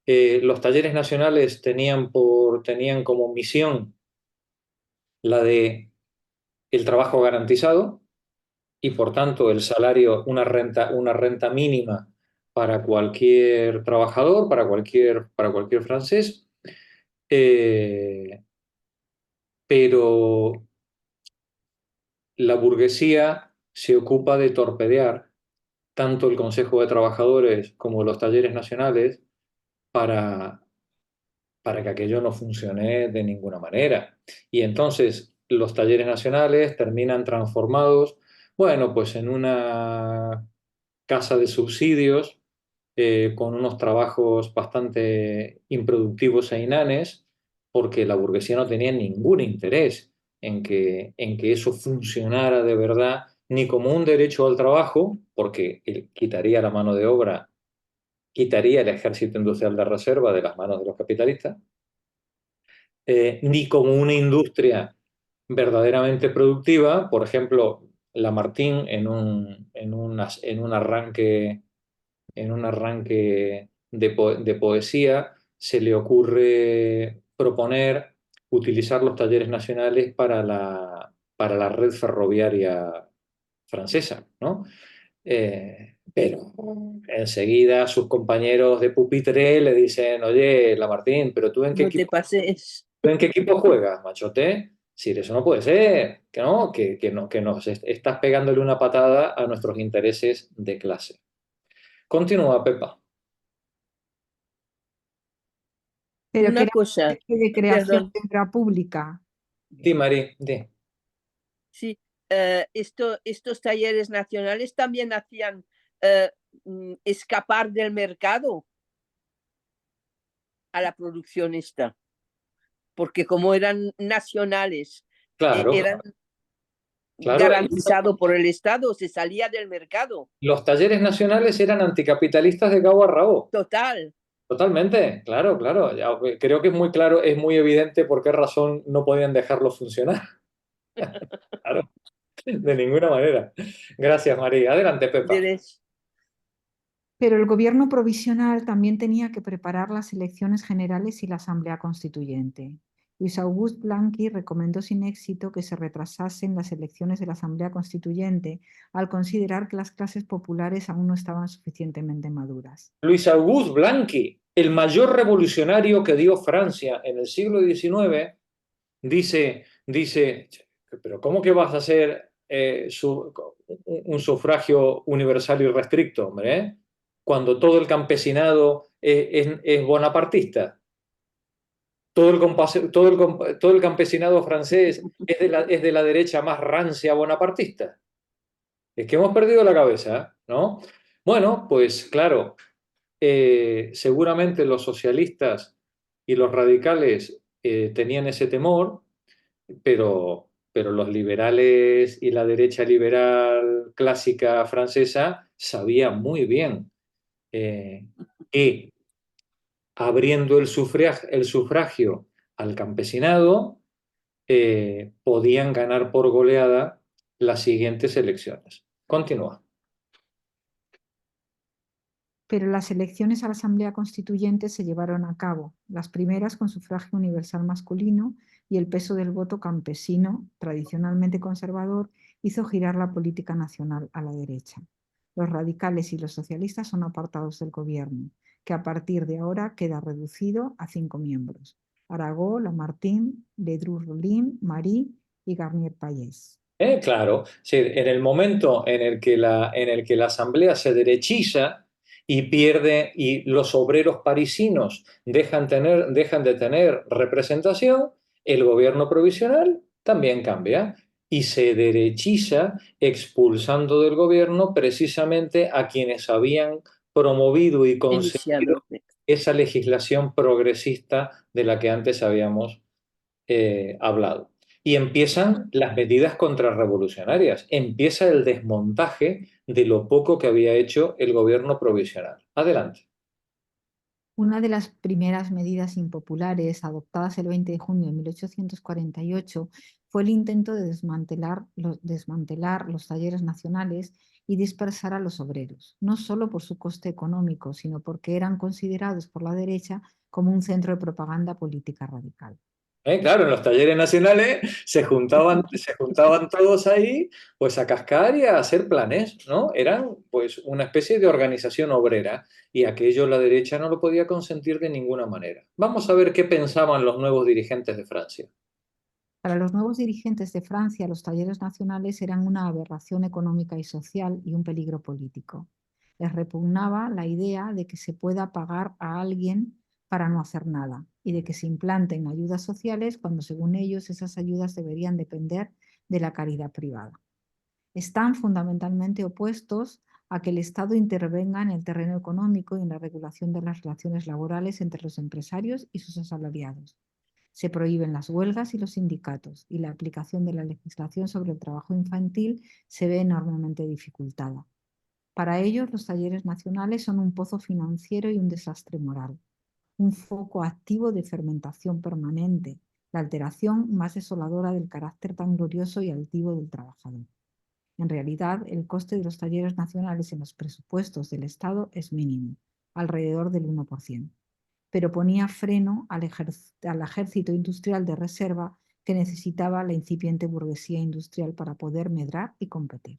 Los talleres nacionales tenían como misión la de el trabajo garantizado y por tanto el salario, una renta mínima para cualquier trabajador, para cualquier francés, pero la burguesía se ocupa de torpedear tanto el Consejo de Trabajadores como los talleres nacionales para, para que aquello no funcione de ninguna manera. Y entonces los talleres nacionales terminan transformados, bueno, pues en una casa de subsidios con unos trabajos bastante improductivos e inanes, porque la burguesía no tenía ningún interés en que eso funcionara de verdad, ni como un derecho al trabajo, porque él quitaría la mano de obra, quitaría el ejército industrial de reserva de las manos de los capitalistas, ni como una industria verdaderamente productiva. Por ejemplo, Lamartine en un arranque de poesía se le ocurre proponer utilizar los talleres nacionales para la red ferroviaria francesa, ¿no? Pero enseguida sus compañeros de pupitre le dicen, oye, Lamartine, pero No te pases. ¿tú en qué equipo juegas, machote? Sí, eso no puede ser, que no, que nos estás pegándole una patada a nuestros intereses de clase. Continúa, Pepa. Pero que Una era una cosa, especie de creación perdón, de obra pública. Di, Mari, di. sí, estos talleres nacionales también hacían eh, escapar del mercado a la producción esta, porque como eran nacionales, Claro, eran claro. garantizados por el Estado, se salía del mercado. Los talleres nacionales eran anticapitalistas de cabo a rabo. Total. Totalmente, claro, claro. Ya, creo que es muy claro, es muy evidente por qué razón no podían dejarlo funcionar. Claro, de ninguna manera. Gracias, María. Adelante, Pepa. Pero el gobierno provisional también tenía que preparar las elecciones generales y la Asamblea Constituyente. Luis August Blanqui recomendó sin éxito que se retrasasen las elecciones de la Asamblea Constituyente al considerar que las clases populares aún no estaban suficientemente maduras. Luis Auguste Blanqui, el mayor revolucionario que dio Francia en el siglo XIX, dice, pero ¿cómo que vas a hacer un sufragio universal y restricto, hombre? Cuando todo el campesinado es bonapartista. Todo el campesinado francés es de la derecha más rancia bonapartista. Es que hemos perdido la cabeza, ¿no? Bueno, pues claro, seguramente los socialistas y los radicales tenían ese temor, pero los liberales y la derecha liberal clásica francesa sabían muy bien que abriendo el sufragio al campesinado, podían ganar por goleada las siguientes elecciones. Continúa. Pero las elecciones a la Asamblea Constituyente se llevaron a cabo, las primeras con sufragio universal masculino, y el peso del voto campesino, tradicionalmente conservador, hizo girar la política nacional a la derecha. Los radicales y los socialistas son apartados del gobierno, que a partir de ahora queda reducido a 5 miembros: Arago, Lamartine, Ledru-Rollin, Marie y Garnier-Pallés. Claro, sí, en el momento en el que la asamblea se derechiza y pierde y los obreros parisinos dejan de tener representación, el gobierno provisional también cambia y se derechiza expulsando del gobierno precisamente a quienes habían promovido y conseguido Iniciado. esa legislación progresista de la que antes habíamos hablado. Y empiezan las medidas contrarrevolucionarias, empieza el desmontaje de lo poco que había hecho el gobierno provisional. Adelante. Una de las primeras medidas impopulares adoptadas el 20 de junio de 1848 fue el intento de desmantelar los talleres nacionales y dispersar a los obreros, no solo por su coste económico, sino porque eran considerados por la derecha como un centro de propaganda política radical. Claro, en los talleres nacionales se juntaban todos ahí pues a cascar y a hacer planes, ¿no? Eran pues una especie de organización obrera y aquello la derecha no lo podía consentir de ninguna manera. Vamos a ver qué pensaban los nuevos dirigentes de Francia. Para los nuevos dirigentes de Francia, los talleres nacionales eran una aberración económica y social y un peligro político. Les repugnaba la idea de que se pueda pagar a alguien para no hacer nada y de que se implanten ayudas sociales cuando, según ellos, esas ayudas deberían depender de la caridad privada. Están fundamentalmente opuestos a que el Estado intervenga en el terreno económico y en la regulación de las relaciones laborales entre los empresarios y sus asalariados. Se prohíben las huelgas y los sindicatos, y la aplicación de la legislación sobre el trabajo infantil se ve enormemente dificultada. Para ellos, los talleres nacionales son un pozo financiero y un desastre moral, un foco activo de fermentación permanente, la alteración más desoladora del carácter tan glorioso y altivo del trabajador. En realidad, el coste de los talleres nacionales en los presupuestos del Estado es mínimo, alrededor del 1%. Pero ponía freno al ejército industrial de reserva que necesitaba la incipiente burguesía industrial para poder medrar y competir.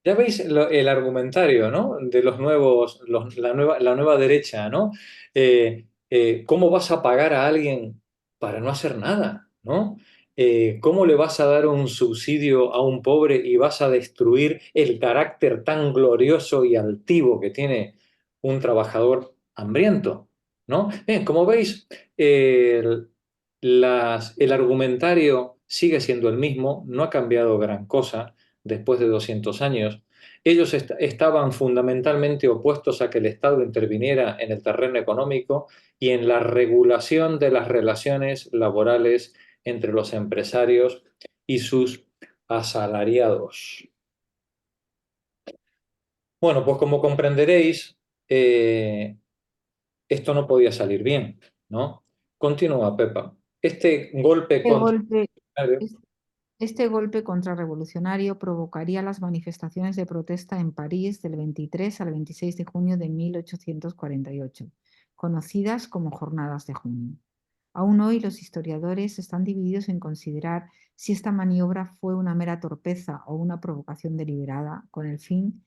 Ya veis el argumentario, ¿no? De los nuevos, la nueva derecha, ¿no? ¿Cómo vas a pagar a alguien para no hacer nada, ¿no? ¿Cómo le vas a dar un subsidio a un pobre y vas a destruir el carácter tan glorioso y altivo que tiene un trabajador hambriento? ¿No? Bien, como veis, el argumentario sigue siendo el mismo, no ha cambiado gran cosa después de 200 años. Ellos estaban fundamentalmente opuestos a que el Estado interviniera en el terreno económico y en la regulación de las relaciones laborales entre los empresarios y sus asalariados. Bueno, pues como comprenderéis, esto no podía salir bien, ¿no? Continúa, Pepa. Este golpe Este contra... golpe, es- este golpe contrarrevolucionario provocaría las manifestaciones de protesta en París del 23 al 26 de junio de 1848, conocidas como Jornadas de Junio. Aún hoy los historiadores están divididos en considerar si esta maniobra fue una mera torpeza o una provocación deliberada con el fin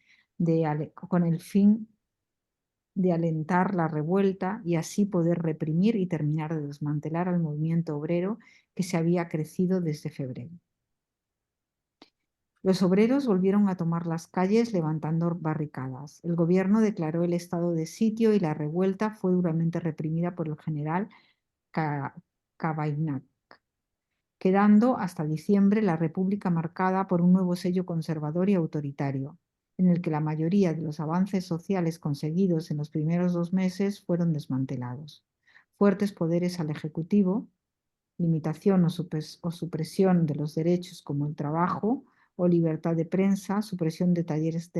de alentar la revuelta y así poder reprimir y terminar de desmantelar al movimiento obrero que se había crecido desde febrero. Los obreros volvieron a tomar las calles levantando barricadas. El gobierno declaró el estado de sitio y la revuelta fue duramente reprimida por el general Cavaignac, quedando hasta diciembre la República marcada por un nuevo sello conservador y autoritario, en el que la mayoría de los avances sociales conseguidos en los primeros 2 meses fueron desmantelados. Fuertes poderes al Ejecutivo, limitación o supresión de los derechos como el trabajo o libertad de prensa, supresión de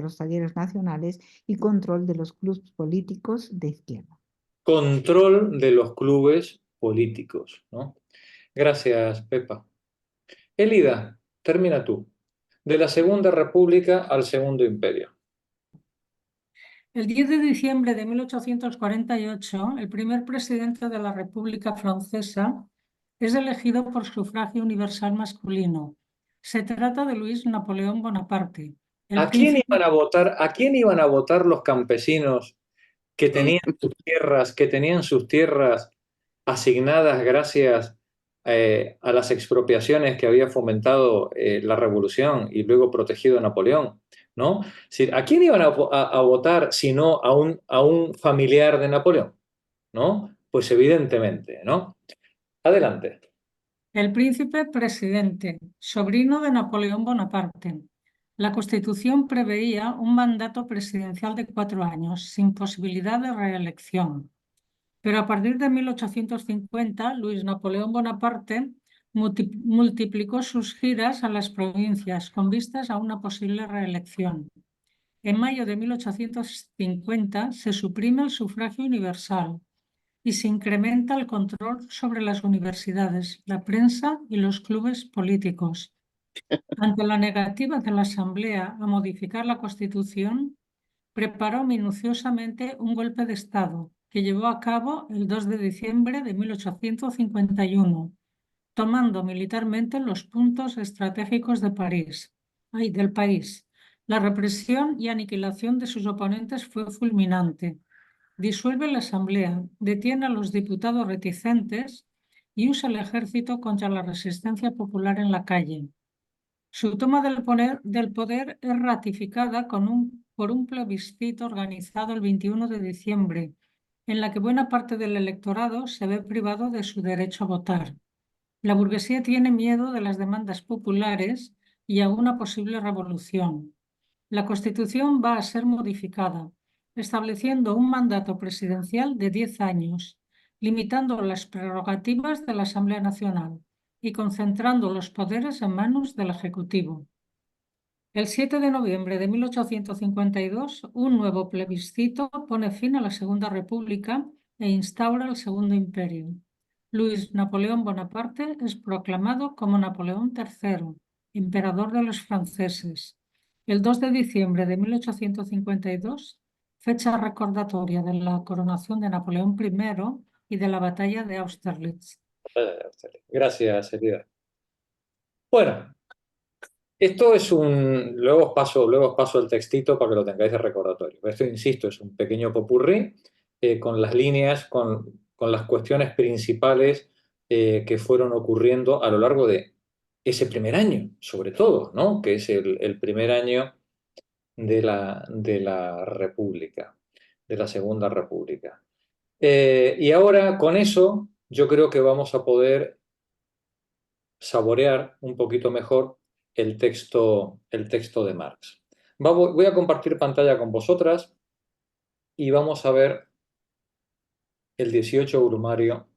los talleres nacionales y control de los clubes políticos de izquierda. Control de los clubes políticos, ¿no? Gracias, Pepa. Elida, termina tú. De la Segunda República al Segundo Imperio. El 10 de diciembre de 1848, el primer presidente de la República Francesa es elegido por sufragio universal masculino. Se trata de Luis Napoleón Bonaparte. ¿A quién iban a votar los campesinos que tenían sus tierras asignadas gracias a las expropiaciones que había fomentado la Revolución y luego protegido Napoleón? ¿No? Es decir, ¿a quién iban a votar si no a un familiar de Napoleón? ¿No? Pues evidentemente, ¿no? Adelante. El príncipe presidente, sobrino de Napoleón Bonaparte. La Constitución preveía un mandato presidencial de 4 años, sin posibilidad de reelección. Pero a partir de 1850, Luis Napoleón Bonaparte multiplicó sus giras a las provincias con vistas a una posible reelección. En mayo de 1850 se suprime el sufragio universal y se incrementa el control sobre las universidades, la prensa y los clubes políticos. Ante la negativa de la Asamblea a modificar la Constitución, preparó minuciosamente un golpe de Estado que llevó a cabo el 2 de diciembre de 1851, tomando militarmente los puntos estratégicos del país. La represión y aniquilación de sus oponentes fue fulminante. Disuelve la Asamblea, detiene a los diputados reticentes y usa el ejército contra la resistencia popular en la calle. Su toma del poder es ratificada por un plebiscito organizado el 21 de diciembre, en la que buena parte del electorado se ve privado de su derecho a votar. La burguesía tiene miedo de las demandas populares y a una posible revolución. La Constitución va a ser modificada, estableciendo un mandato presidencial de 10 años, limitando las prerrogativas de la Asamblea Nacional y concentrando los poderes en manos del Ejecutivo. El 7 de noviembre de 1852, un nuevo plebiscito pone fin a la Segunda República e instaura el Segundo Imperio. Luis Napoleón Bonaparte es proclamado como Napoleón III, emperador de los franceses. El 2 de diciembre de 1852, fecha recordatoria de la coronación de Napoleón I y de la batalla de Austerlitz. Gracias, Elida. Bueno, esto es luego os paso el textito para que lo tengáis de recordatorio. Esto, insisto, es un pequeño popurrí con las líneas, con las cuestiones principales que fueron ocurriendo a lo largo de ese primer año, sobre todo, ¿no? Que es el primer año de la República, de la Segunda República. Y ahora con eso yo creo que vamos a poder saborear un poquito mejor el texto de Marx. Voy a compartir pantalla con vosotras y vamos a ver el 18 Brumario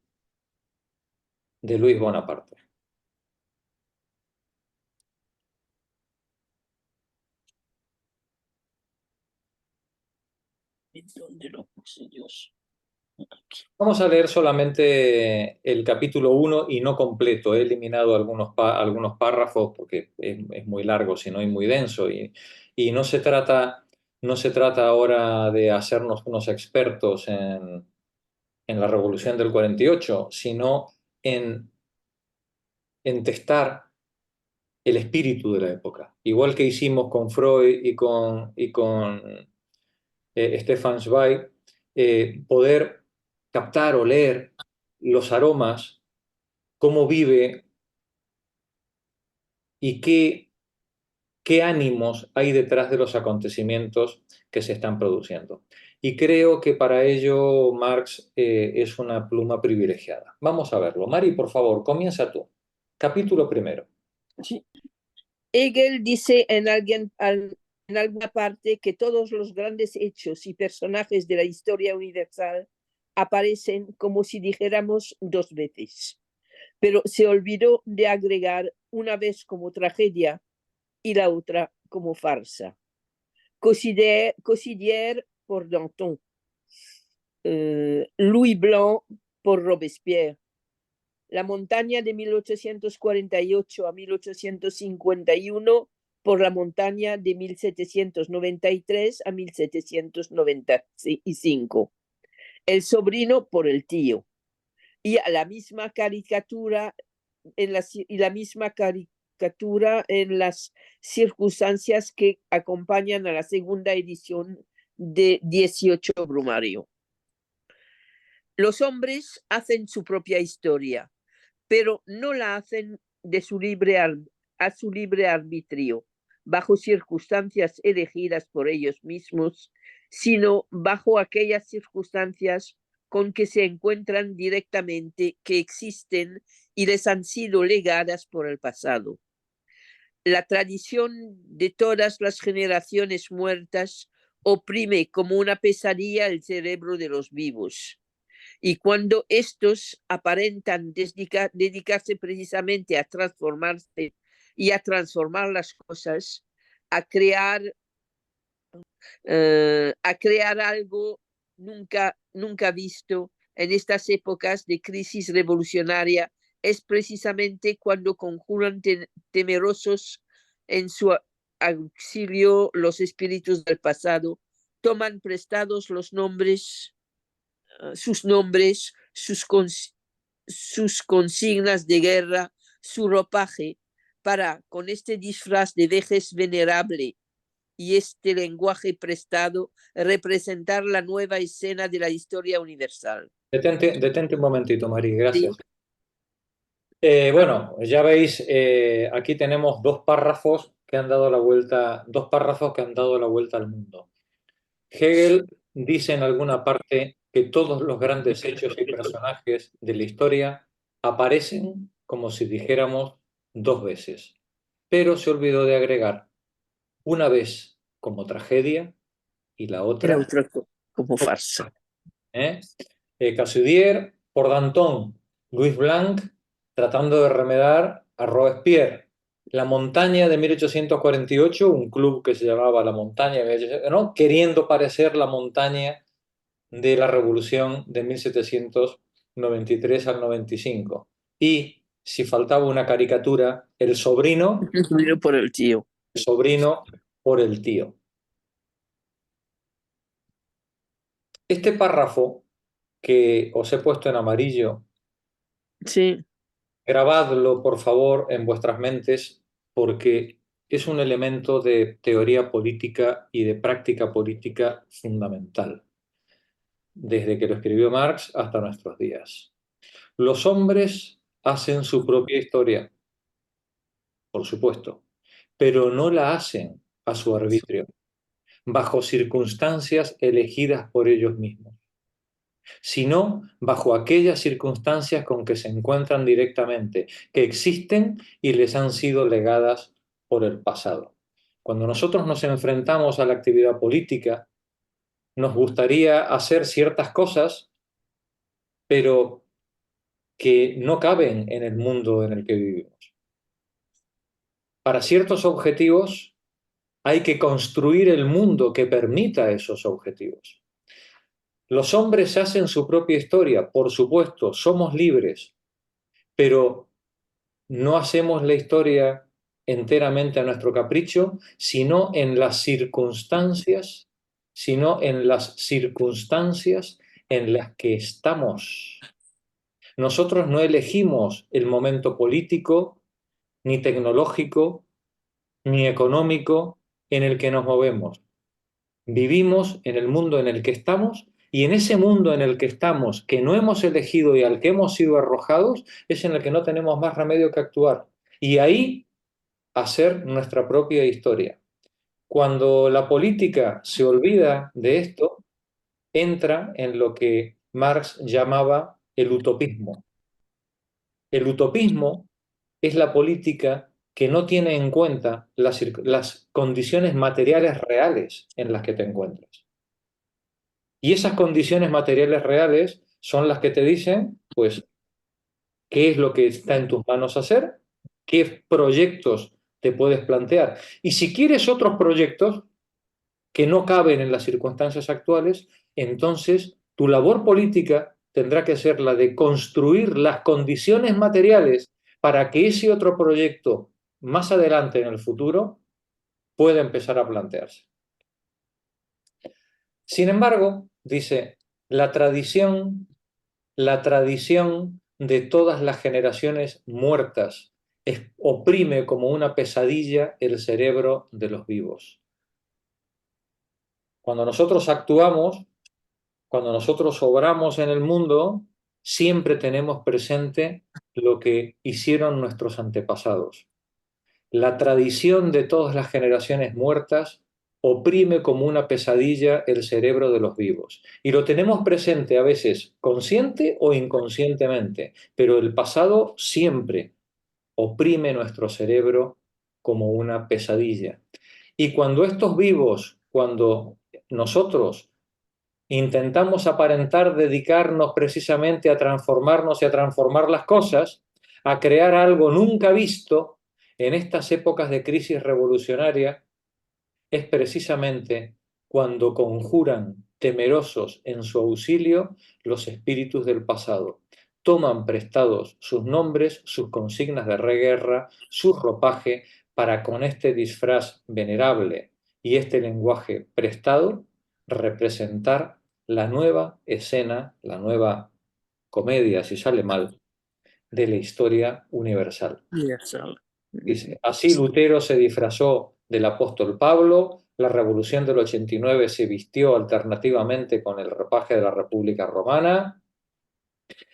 de Luis Bonaparte. ¿Dónde lo puse Dios? Vamos a leer solamente el capítulo 1 y no completo. He eliminado algunos párrafos porque es muy largo, si no, y muy denso. Y no se trata ahora de hacernos unos expertos en la Revolución del 48, sino en testar el espíritu de la época. Igual que hicimos con Freud y con Stefan Zweig, poder captar o leer los aromas, cómo vive y qué ánimos hay detrás de los acontecimientos que se están produciendo. Y creo que para ello Marx es una pluma privilegiada. Vamos a verlo. Mari, por favor, comienza tú. Capítulo primero. Sí. Hegel dice en alguna parte que todos los grandes hechos y personajes de la historia universal aparecen como si dijéramos dos veces, pero se olvidó de agregar una vez como tragedia y la otra como farsa. Cossidière por Danton, Louis Blanc por Robespierre, La montaña de 1848 a 1851 por La montaña de 1793 a 1795. El sobrino por el tío. Y a la misma caricatura en las circunstancias que acompañan a la segunda edición de 18 Brumario. Los hombres hacen su propia historia, pero no la hacen a su libre arbitrio, bajo circunstancias elegidas por ellos mismos, sino bajo aquellas circunstancias con que se encuentran directamente, que existen y les han sido legadas por el pasado. La tradición de todas las generaciones muertas oprime como una pesadilla el cerebro de los vivos. Y cuando estos aparentan dedicarse precisamente a transformarse y a transformar las cosas, a crear algo nunca visto en estas épocas de crisis revolucionaria, es precisamente cuando conjuran temerosos en su auxilio los espíritus del pasado, toman prestados sus nombres, sus consignas de guerra, su ropaje, para, con este disfraz de vejez venerable y este lenguaje prestado, representar la nueva escena de la historia universal. Detente un momentito, Mari, gracias. Sí. Bueno, ya veis, aquí tenemos dos párrafos que han dado la vuelta al mundo. Hegel dice en alguna parte que todos los grandes hechos y personajes de la historia aparecen como si dijéramos dos veces, pero se olvidó de agregar una vez como tragedia y la otra como farsa. Cossidière por Danton, Louis Blanc tratando de remedar a Robespierre. La montaña de 1848, un club que se llamaba La Montaña, ¿no? Queriendo parecer la montaña de la Revolución de 1793 al 95. Y, si faltaba una caricatura, el sobrino por el tío. Por el tío. Este párrafo que os he puesto en amarillo, sí, grabadlo, por favor, en vuestras mentes, porque es un elemento de teoría política y de práctica política fundamental, desde que lo escribió Marx hasta nuestros días. Los hombres hacen su propia historia, por supuesto, pero no la hacen a su arbitrio, bajo circunstancias elegidas por ellos mismos, sino bajo aquellas circunstancias con que se encuentran directamente, que existen y les han sido legadas por el pasado. Cuando nosotros nos enfrentamos a la actividad política, nos gustaría hacer ciertas cosas, pero que no caben en el mundo en el que vivimos. Para ciertos objetivos hay que construir el mundo que permita esos objetivos. Los hombres hacen su propia historia, por supuesto, somos libres, pero no hacemos la historia enteramente a nuestro capricho, sino en las circunstancias en las que estamos. Nosotros no elegimos el momento político, ni tecnológico, ni económico en el que nos movemos. Vivimos en el mundo en el que estamos, y en ese mundo en el que estamos, que no hemos elegido y al que hemos sido arrojados, es en el que no tenemos más remedio que actuar. Y ahí hacer nuestra propia historia. Cuando la política se olvida de esto, entra en lo que Marx llamaba el utopismo. El utopismo es la política que no tiene en cuenta las condiciones materiales reales en las que te encuentras. Y esas condiciones materiales reales son las que te dicen, pues, qué es lo que está en tus manos hacer, qué proyectos te puedes plantear. Y si quieres otros proyectos que no caben en las circunstancias actuales, entonces tu labor política tendrá que ser la de construir las condiciones materiales para que ese otro proyecto más adelante en el futuro pueda empezar a plantearse. Sin embargo, dice, la tradición de todas las generaciones muertas oprime como una pesadilla el cerebro de los vivos. Cuando nosotros actuamos, cuando nosotros obramos en el mundo, siempre tenemos presente lo que hicieron nuestros antepasados. La tradición de todas las generaciones muertas oprime como una pesadilla el cerebro de los vivos. Y lo tenemos presente a veces consciente o inconscientemente, pero el pasado siempre oprime nuestro cerebro como una pesadilla. Y cuando estos vivos, cuando nosotros intentamos aparentar dedicarnos precisamente a transformarnos y a transformar las cosas, a crear algo nunca visto en estas épocas de crisis revolucionaria, es precisamente cuando conjuran temerosos en su auxilio los espíritus del pasado. Toman prestados sus nombres, sus consignas de reguerra, su ropaje, para con este disfraz venerable y este lenguaje prestado representar la nueva escena, la nueva comedia, si sale mal, de la historia universal. Dice, así Lutero se disfrazó del apóstol Pablo, la revolución del 89 se vistió alternativamente con el ropaje de la República Romana,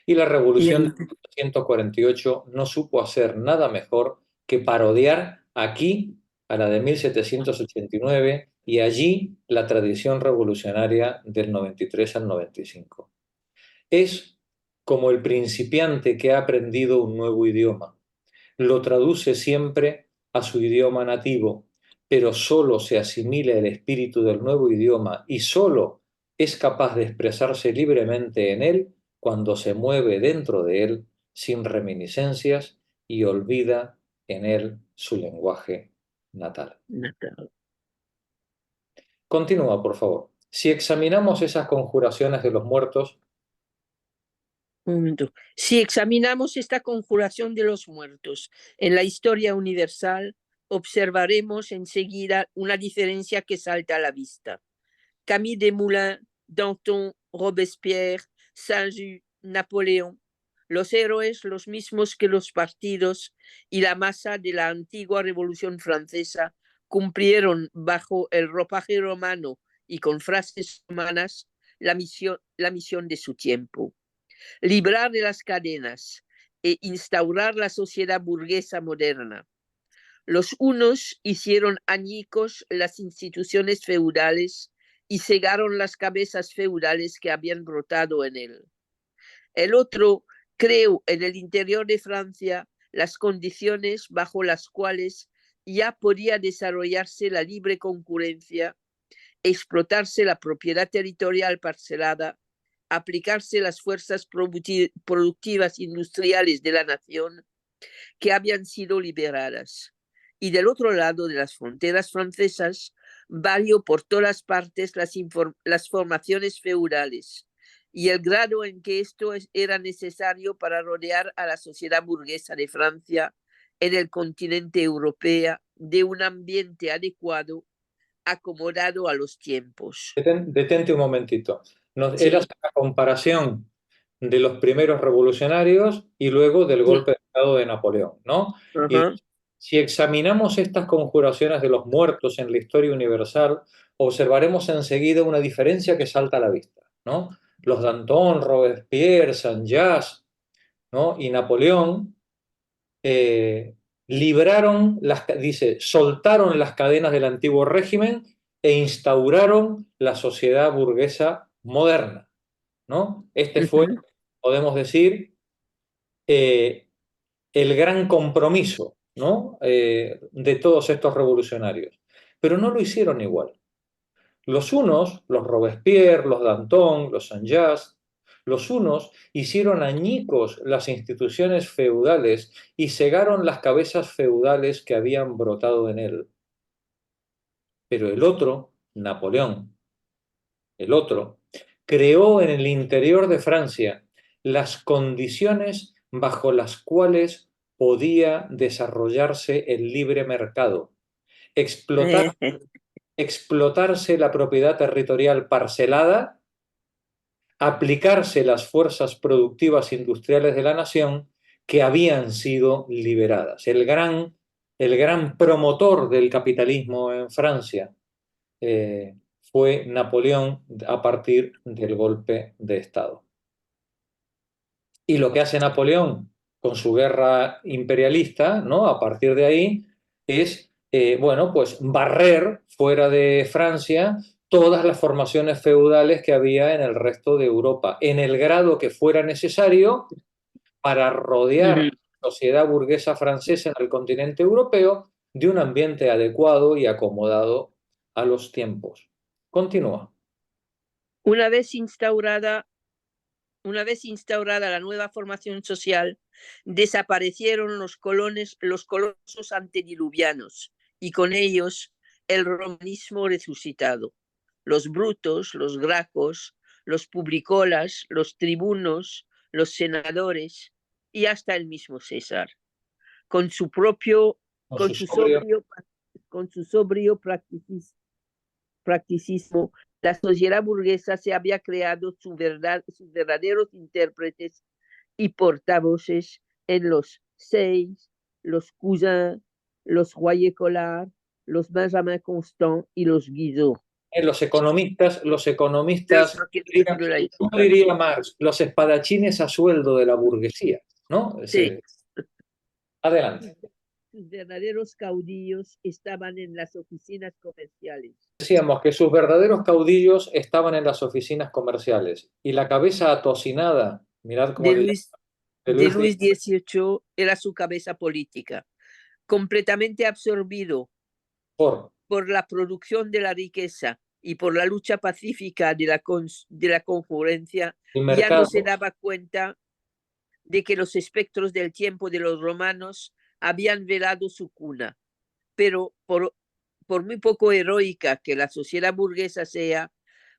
y la revolución de 1748 no supo hacer nada mejor que parodiar aquí a la de 1789 y allí la tradición revolucionaria del 93 al 95. Es como el principiante que ha aprendido un nuevo idioma. Lo traduce siempre a su idioma nativo, pero solo se asimila el espíritu del nuevo idioma y solo es capaz de expresarse libremente en él cuando se mueve dentro de él sin reminiscencias y olvida en él su lenguaje natal. Continúa, por favor. Si examinamos esas conjuraciones de los muertos, un momento. Si examinamos esta conjuración de los muertos en la historia universal, observaremos enseguida una diferencia que salta a la vista. Camille Desmoulins, Danton, Robespierre, Saint-Just, Napoleón, los héroes los mismos que los partidos y la masa de la antigua Revolución Francesa cumplieron bajo el ropaje romano y con frases romanas la misión de su tiempo. Librar de las cadenas e instaurar la sociedad burguesa moderna. Los unos hicieron añicos las instituciones feudales y cegaron las cabezas feudales que habían brotado en él. El otro creó en el interior de Francia las condiciones bajo las cuales ya podía desarrollarse la libre concurrencia, explotarse la propiedad territorial parcelada, aplicarse las fuerzas productivas industriales de la nación que habían sido liberadas. Y del otro lado de las fronteras francesas, valió por todas partes las formaciones feudales y el grado en que esto era necesario para rodear a la sociedad burguesa de Francia en el continente europeo de un ambiente adecuado, acomodado a los tiempos. Detente un momentito. Sí. Él hace la comparación de los primeros revolucionarios y luego del golpe de Estado de Napoleón, ¿no? Y Ajá. si examinamos estas conjuraciones de los muertos en la historia universal, observaremos enseguida una diferencia que salta a la vista, ¿no? Los Danton, Robespierre, Saint-Just, ¿no? Y Napoleón soltaron las cadenas del antiguo régimen e instauraron la sociedad burguesa moderna, ¿no? Este fue, podemos decir, el gran compromiso, ¿no? De todos estos revolucionarios. Pero no lo hicieron igual. Los unos, los Robespierre, los Danton, los Saint-Just, los unos hicieron añicos las instituciones feudales y cegaron las cabezas feudales que habían brotado en él. Pero el otro, Napoleón, el otro, creó en el interior de Francia las condiciones bajo las cuales podía desarrollarse el libre mercado, explotarse la propiedad territorial parcelada, aplicarse las fuerzas productivas industriales de la nación que habían sido liberadas. El gran promotor del capitalismo en Francia fue Napoleón a partir del golpe de Estado. Y lo que hace Napoleón con su guerra imperialista, ¿no? A partir de ahí, es, bueno, pues barrer fuera de Francia todas las formaciones feudales que había en el resto de Europa, en el grado que fuera necesario para rodear la sociedad burguesa francesa en el continente europeo de un ambiente adecuado y acomodado a los tiempos. Continúa. Una vez instaurada la nueva formación social, desaparecieron los colosos antediluvianos y con ellos el romanismo resucitado. Los brutos, los gracos, los publicolas, los tribunos, los senadores y hasta el mismo César. Con su sobrio practicismo, la sociedad burguesa se había creado sus verdaderos intérpretes y portavoces en los Seix, los Cousin, los Royer-Collard, los Benjamin Constant y los Guizot. Los economistas, ¿cómo diría Marx? Los espadachines a sueldo de la burguesía, ¿no? Sí. Adelante. Sus verdaderos caudillos estaban en las oficinas comerciales. Decíamos que sus verdaderos caudillos estaban en las oficinas comerciales y la cabeza atocinada, mirad cómo de Luis XVIII era su cabeza política, completamente absorbido por la producción de la riqueza y por la lucha pacífica de la concurrencia, ya no se daba cuenta de que los espectros del tiempo de los romanos habían velado su cuna. Pero por muy poco heroica que la sociedad burguesa sea,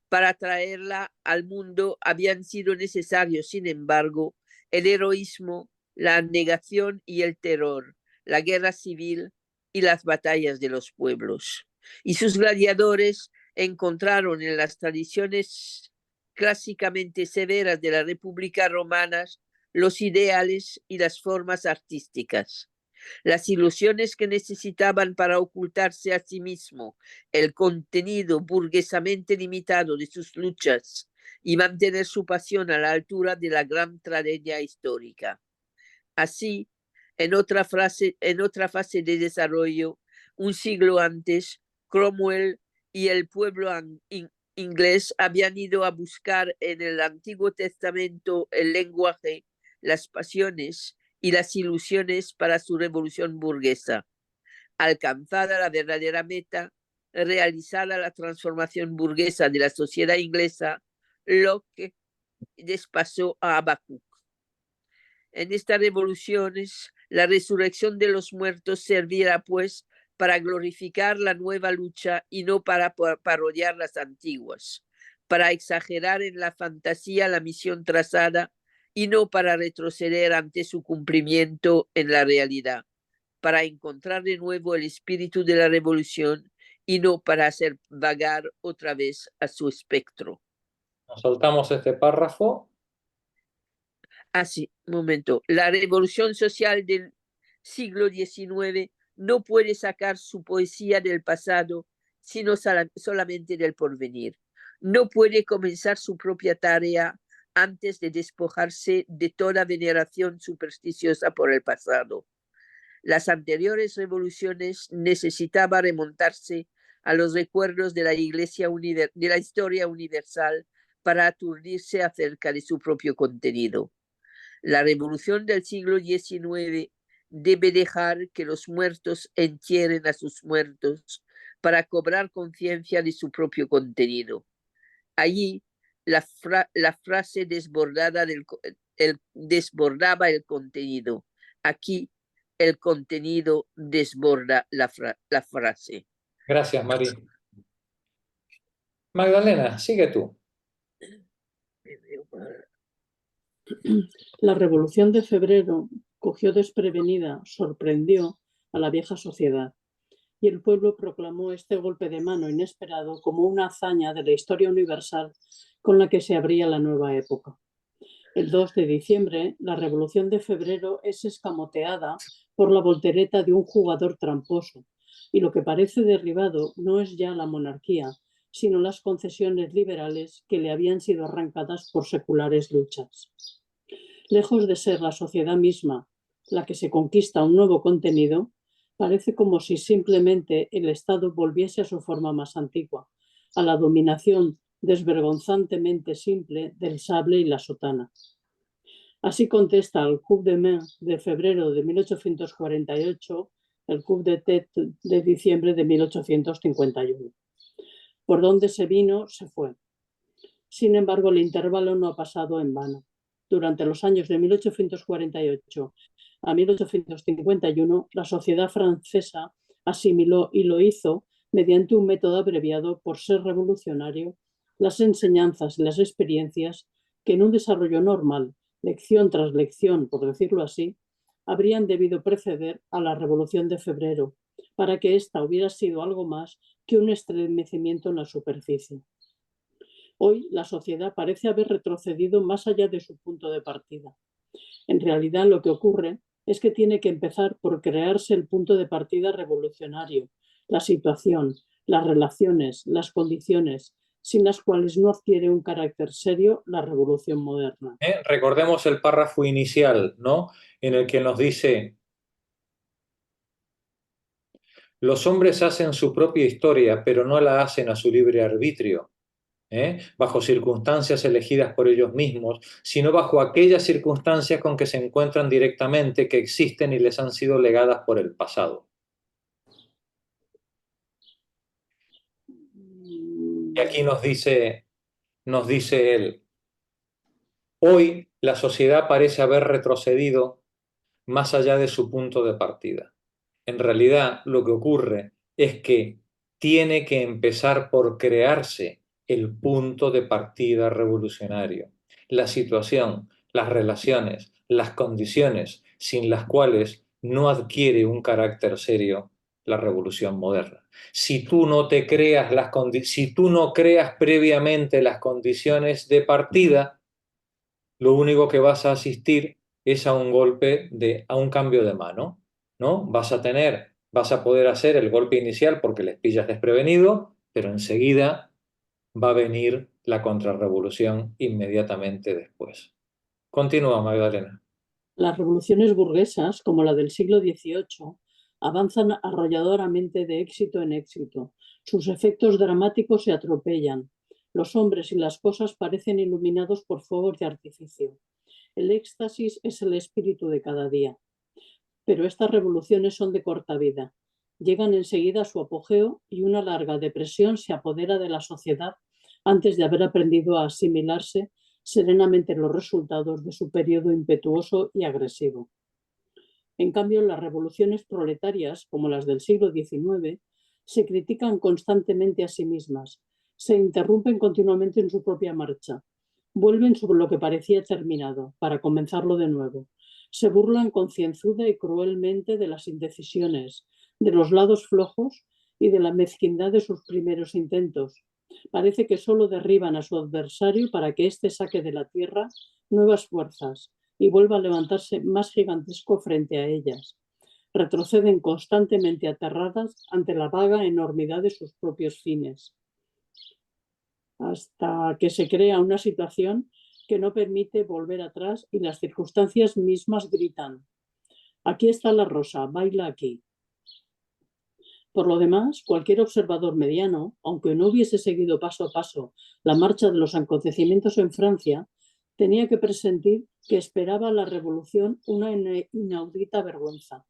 para traerla al mundo habían sido necesarios, sin embargo, el heroísmo, la abnegación y el terror, la guerra civil y las batallas de los pueblos. Y sus gladiadores encontraron en las tradiciones clásicamente severas de la República Romana los ideales y las formas artísticas, las ilusiones que necesitaban para ocultarse a sí mismo el contenido burguesamente limitado de sus luchas y mantener su pasión a la altura de la gran tragedia histórica. Así, En otra fase de desarrollo, un siglo antes, Cromwell y el pueblo inglés habían ido a buscar en el Antiguo Testamento el lenguaje, las pasiones y las ilusiones para su revolución burguesa. Alcanzada la verdadera meta, realizada la transformación burguesa de la sociedad inglesa, Locke despasó a Habacuc. En estas revoluciones, la resurrección de los muertos servirá, pues, para glorificar la nueva lucha y no para parodiar las antiguas, para exagerar en la fantasía la misión trazada y no para retroceder ante su cumplimiento en la realidad, para encontrar de nuevo el espíritu de la revolución y no para hacer vagar otra vez a su espectro. Nos saltamos este párrafo. Así, un momento. La revolución social del siglo XIX no puede sacar su poesía del pasado, sino solamente del porvenir. No puede comenzar su propia tarea antes de despojarse de toda veneración supersticiosa por el pasado. Las anteriores revoluciones necesitaban remontarse a los recuerdos de la de la historia universal para aturdirse acerca de su propio contenido. La revolución del siglo XIX debe dejar que los muertos entierren a sus muertos para cobrar conciencia de su propio contenido. Allí la frase desbordaba el contenido. Aquí el contenido desborda la frase. Gracias, Mari. Magdalena, sigue tú. La Revolución de Febrero cogió desprevenida, sorprendió a la vieja sociedad, y el pueblo proclamó este golpe de mano inesperado como una hazaña de la historia universal con la que se abría la nueva época. El 2 de diciembre, la Revolución de Febrero es escamoteada por la voltereta de un jugador tramposo, y lo que parece derribado no es ya la monarquía, sino las concesiones liberales que le habían sido arrancadas por seculares luchas. Lejos de ser la sociedad misma la que se conquista un nuevo contenido, parece como si simplemente el Estado volviese a su forma más antigua, a la dominación desvergonzantemente simple del sable y la sotana. Así contesta el coup de main de febrero de 1848, el coup de tête de diciembre de 1851. Por donde se vino, se fue. Sin embargo, el intervalo no ha pasado en vano. Durante los años de 1848 a 1851, la sociedad francesa asimiló y lo hizo mediante un método abreviado por ser revolucionario, las enseñanzas y las experiencias que en un desarrollo normal, lección tras lección, por decirlo así, habrían debido preceder a la Revolución de Febrero, para que ésta hubiera sido algo más que un estremecimiento en la superficie. Hoy la sociedad parece haber retrocedido más allá de su punto de partida. En realidad lo que ocurre es que tiene que empezar por crearse el punto de partida revolucionario, la situación, las relaciones, las condiciones, sin las cuales no adquiere un carácter serio la revolución moderna. Recordemos el párrafo inicial, ¿no? En el que nos dice: los hombres hacen su propia historia, pero no la hacen a su libre arbitrio, bajo circunstancias elegidas por ellos mismos, sino bajo aquellas circunstancias con que se encuentran directamente, que existen y les han sido legadas por el pasado. Y aquí nos dice él: hoy la sociedad parece haber retrocedido más allá de su punto de partida. En realidad, lo que ocurre es que tiene que empezar por crearse el punto de partida revolucionario, la situación, las relaciones, las condiciones sin las cuales no adquiere un carácter serio la revolución moderna. Si tú no te creas si tú no creas previamente las condiciones de partida, lo único que vas a asistir es a un golpe a un cambio de mano, ¿no? Vas a poder hacer el golpe inicial porque les pillas desprevenido, pero enseguida va a venir la contrarrevolución inmediatamente después. Continúa, Magdalena. Las revoluciones burguesas, como la del siglo XVIII, avanzan arrolladoramente de éxito en éxito. Sus efectos dramáticos se atropellan. Los hombres y las cosas parecen iluminados por fuegos de artificio. El éxtasis es el espíritu de cada día. Pero estas revoluciones son de corta vida. Llegan enseguida a su apogeo y una larga depresión se apodera de la sociedad antes de haber aprendido a asimilarse serenamente los resultados de su periodo impetuoso y agresivo. En cambio, las revoluciones proletarias, como las del siglo XIX, se critican constantemente a sí mismas, se interrumpen continuamente en su propia marcha, vuelven sobre lo que parecía terminado, para comenzarlo de nuevo. Se burlan concienzuda y cruelmente de las indecisiones, de los lados flojos y de la mezquindad de sus primeros intentos. Parece que solo derriban a su adversario para que éste saque de la tierra nuevas fuerzas y vuelva a levantarse más gigantesco frente a ellas. Retroceden constantemente aterradas ante la vaga enormidad de sus propios fines, hasta que se crea una situación que no permite volver atrás y las circunstancias mismas gritan: aquí está la rosa, baila aquí. Por lo demás, cualquier observador mediano, aunque no hubiese seguido paso a paso la marcha de los acontecimientos en Francia, tenía que presentir que esperaba a la revolución una inaudita vergüenza.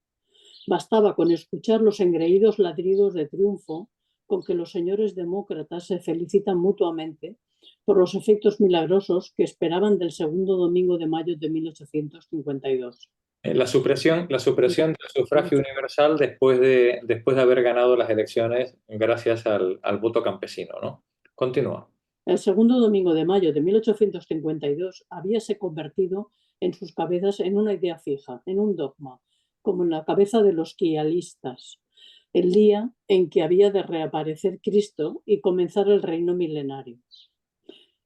Bastaba con escuchar los engreídos ladridos de triunfo con que los señores demócratas se felicitan mutuamente por los efectos milagrosos que esperaban del segundo domingo de mayo de 1852. La supresión del sufragio universal después de haber ganado las elecciones gracias al voto campesino, ¿no? Continúa. El segundo domingo de mayo de 1852 habíase convertido en sus cabezas en una idea fija, en un dogma, como en la cabeza de los quialistas, el día en que había de reaparecer Cristo y comenzar el reino milenario.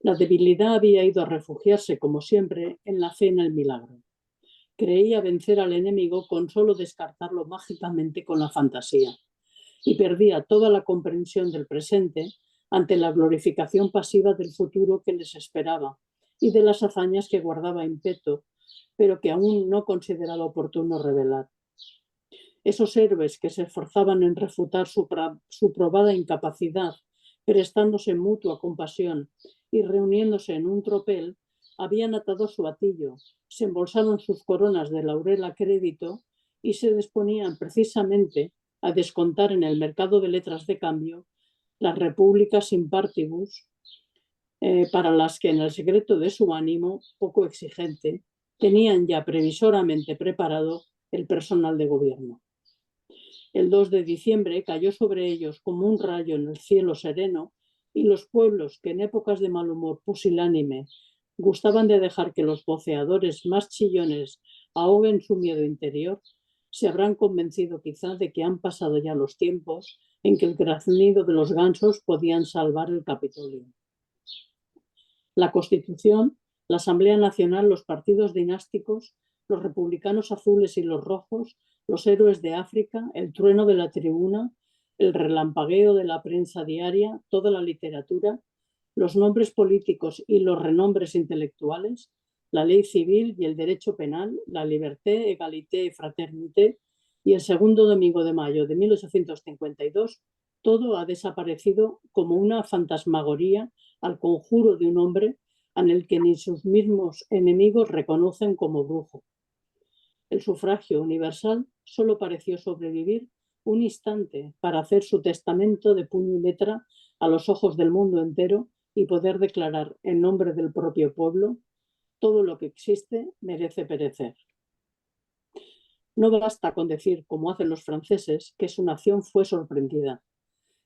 La debilidad había ido a refugiarse, como siempre, en la fe en el milagro. Creía vencer al enemigo con solo descartarlo mágicamente con la fantasía, y perdía toda la comprensión del presente ante la glorificación pasiva del futuro que les esperaba y de las hazañas que guardaba en peto, pero que aún no consideraba oportuno revelar. Esos héroes que se esforzaban en refutar su probada incapacidad, prestándose mutua compasión y reuniéndose en un tropel, habían atado su hatillo, se embolsaron sus coronas de laurel a crédito y se disponían precisamente a descontar en el mercado de letras de cambio las repúblicas in partibus, para las que en el secreto de su ánimo, poco exigente, tenían ya previsoramente preparado el personal de gobierno. El 2 de diciembre cayó sobre ellos como un rayo en el cielo sereno y los pueblos que en épocas de mal humor pusilánime gustaban de dejar que los voceadores más chillones ahoguen su miedo interior, se habrán convencido quizá de que han pasado ya los tiempos en que el graznido de los gansos podían salvar el Capitolio. La Constitución, la Asamblea Nacional, los partidos dinásticos, los republicanos azules y los rojos, los héroes de África, el trueno de la tribuna, el relampagueo de la prensa diaria, toda la literatura, los nombres políticos y los renombres intelectuales, la ley civil y el derecho penal, la liberté, égalité y fraternité, y el segundo domingo de mayo de 1852, todo ha desaparecido como una fantasmagoría al conjuro de un hombre en el que ni sus mismos enemigos reconocen como brujo. El sufragio universal solo pareció sobrevivir un instante para hacer su testamento de puño y letra a los ojos del mundo entero y poder declarar en nombre del propio pueblo: todo lo que existe merece perecer. No basta con decir, como hacen los franceses, que su nación fue sorprendida.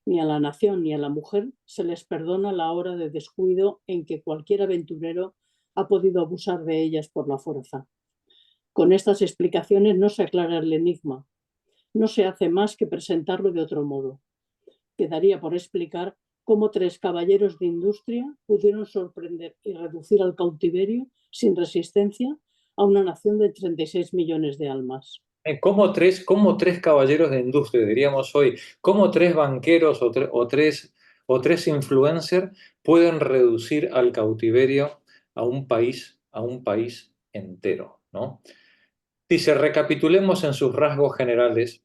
Ni a la nación ni a la mujer se les perdona la hora de descuido en que cualquier aventurero ha podido abusar de ellas por la fuerza. Con estas explicaciones no se aclara el enigma, no se hace más que presentarlo de otro modo. Quedaría por explicar cómo 3 caballeros de industria pudieron sorprender y reducir al cautiverio, sin resistencia, a una nación de 36 millones de almas. Como tres caballeros de industria, diríamos hoy, como 3 banqueros o tres influencers pueden reducir al cautiverio a un país entero, ¿no? Dice, recapitulemos en sus rasgos generales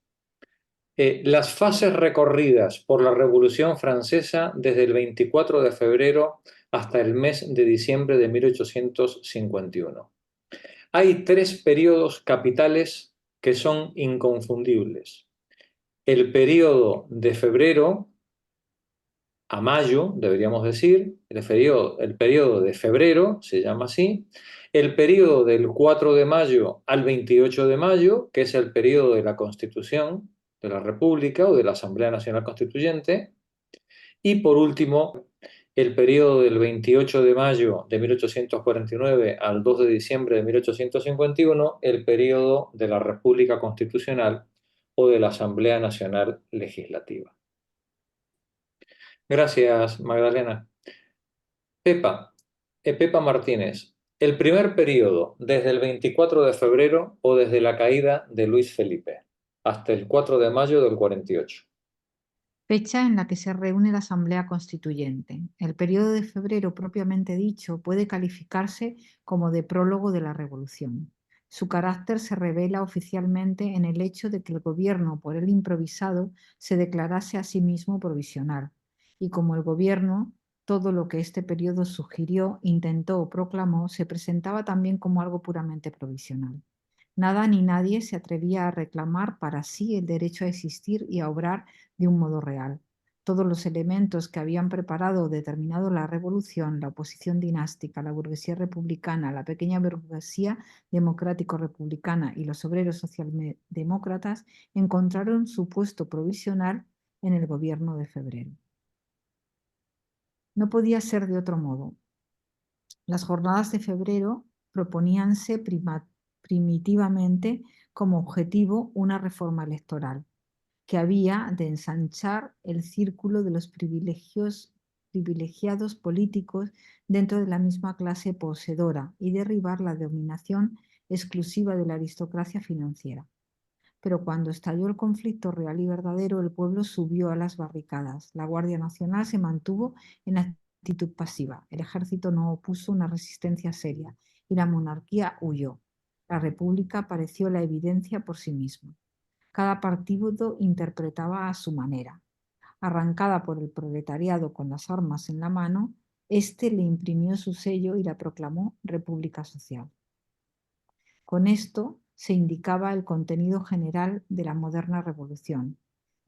las fases recorridas por la Revolución Francesa desde el 24 de febrero hasta el mes de diciembre de 1851. Hay tres periodos capitales que son inconfundibles. El periodo de febrero a mayo, deberíamos decir, el periodo de febrero, se llama así, el periodo del 4 de mayo al 28 de mayo, que es el periodo de la Constitución de la República o de la Asamblea Nacional Constituyente, y por último, el periodo del 28 de mayo de 1849 al 2 de diciembre de 1851, el periodo de la República Constitucional o de la Asamblea Nacional Legislativa. Gracias, Magdalena. Pepa Martínez, el primer periodo, desde el 24 de febrero o desde la caída de Luis Felipe, hasta el 4 de mayo del 48. Fecha en la que se reúne la Asamblea Constituyente. El periodo de febrero propiamente dicho puede calificarse como de prólogo de la Revolución. Su carácter se revela oficialmente en el hecho de que el gobierno, por él improvisado, se declarase a sí mismo provisional. Y como el gobierno, todo lo que este periodo sugirió, intentó o proclamó, se presentaba también como algo puramente provisional. Nada ni nadie se atrevía a reclamar para sí el derecho a existir y a obrar de un modo real. Todos los elementos que habían preparado o determinado la revolución, la oposición dinástica, la burguesía republicana, la pequeña burguesía democrático-republicana y los obreros socialdemócratas encontraron su puesto provisional en el gobierno de febrero. No podía ser de otro modo. Las jornadas de febrero proponíanse primitivamente como objetivo una reforma electoral que había de ensanchar el círculo de los privilegiados políticos dentro de la misma clase poseedora y derribar la dominación exclusiva de la aristocracia financiera. Pero cuando estalló el conflicto real y verdadero, el pueblo subió a las barricadas. La Guardia Nacional se mantuvo en actitud pasiva. El ejército no opuso una resistencia seria y la monarquía huyó. La república pareció la evidencia por sí misma. Cada partido interpretaba a su manera. Arrancada por el proletariado con las armas en la mano, éste le imprimió su sello y la proclamó República Social. Con esto se indicaba el contenido general de la moderna revolución,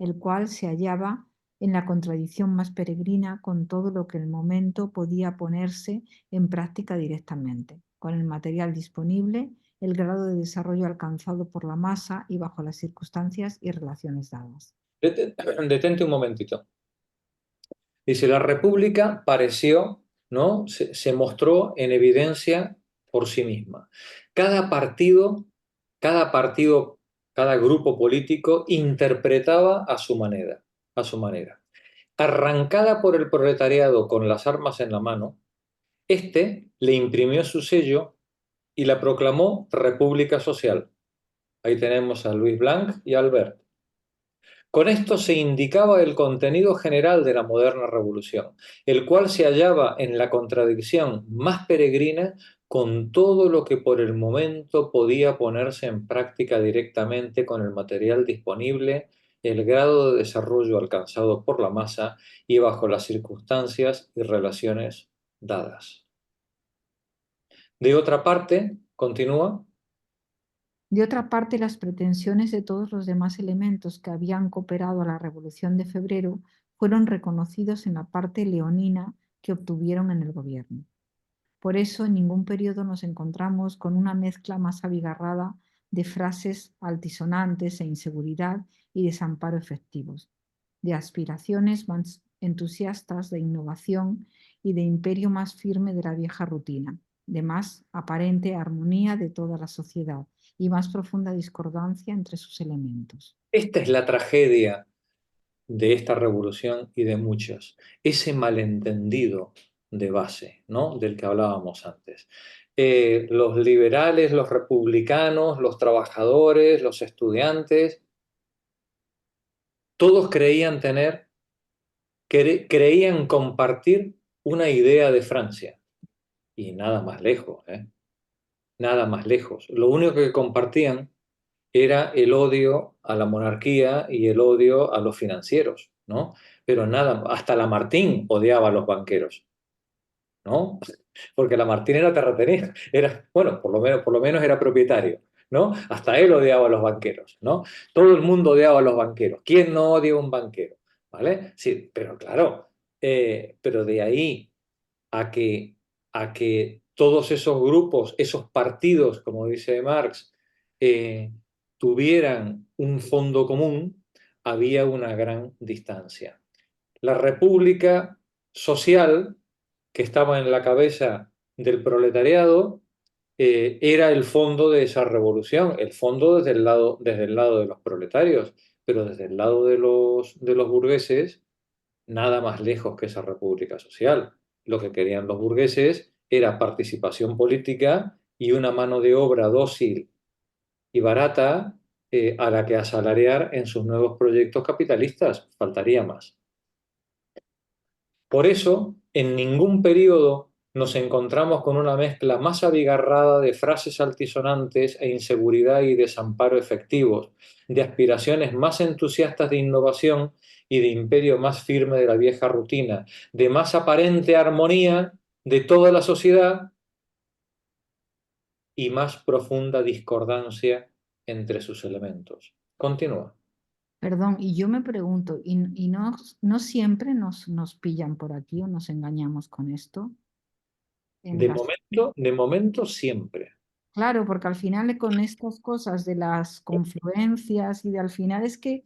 el cual se hallaba en la contradicción más peregrina con todo lo que el momento podía ponerse en práctica directamente, con el material disponible, el grado de desarrollo alcanzado por la masa y bajo las circunstancias y relaciones dadas. Detente un momentito. Dice, la República pareció, ¿no? Se mostró en evidencia por sí misma. Cada partido, cada grupo político interpretaba a su manera. Arrancada por el proletariado con las armas en la mano, este le imprimió su sello y la proclamó República Social. Ahí tenemos a Louis Blanc y a Albert. Con esto se indicaba el contenido general de la moderna revolución, el cual se hallaba en la contradicción más peregrina con todo lo que por el momento podía ponerse en práctica directamente con el material disponible, el grado de desarrollo alcanzado por la masa y bajo las circunstancias y relaciones dadas. De otra parte, continúa. De otra parte, las pretensiones de todos los demás elementos que habían cooperado a la Revolución de Febrero fueron reconocidos en la parte leonina que obtuvieron en el gobierno. Por eso, en ningún periodo nos encontramos con una mezcla más abigarrada de frases altisonantes e inseguridad y desamparo efectivos, de aspiraciones más entusiastas de innovación y de imperio más firme de la vieja rutina, de más aparente armonía de toda la sociedad y más profunda discordancia entre sus elementos. Esta es la tragedia de esta revolución y de muchas. Ese malentendido de base, ¿no? Del que hablábamos antes. Los liberales, los republicanos, los trabajadores, los estudiantes, todos creían compartir una idea de Francia. Y nada más lejos, ¿eh? nada más lejos. Lo único que compartían era el odio a la monarquía y el odio a los financieros, ¿no? Pero nada, hasta Lamartine odiaba a los banqueros, ¿no? Porque Lamartine era terrateniente, era, bueno, por lo menos era propietario, ¿no? Hasta él odiaba a los banqueros, ¿no? Todo el mundo odiaba a los banqueros. ¿Quién no odia a un banquero? ¿Vale? Sí, pero claro, pero de ahí a que todos esos grupos, esos partidos, como dice Marx, tuvieran un fondo común, había una gran distancia. La República Social, que estaba en la cabeza del proletariado, era el fondo de esa revolución, el fondo desde el lado de los proletarios, pero desde el lado de los burgueses, nada más lejos que esa república social. Lo que querían los burgueses era participación política y una mano de obra dócil y barata a la que asalariar en sus nuevos proyectos capitalistas. Faltaría más. Por eso, en ningún periodo nos encontramos con una mezcla más abigarrada de frases altisonantes e inseguridad y desamparo efectivos, de aspiraciones más entusiastas de innovación y de imperio más firme de la vieja rutina, de más aparente armonía de toda la sociedad y más profunda discordancia entre sus elementos. Continúa. Perdón, y yo me pregunto, ¿y no siempre nos pillan por aquí o nos engañamos con esto? De momento siempre. Claro, porque al final con estas cosas de las confluencias y de al final es que,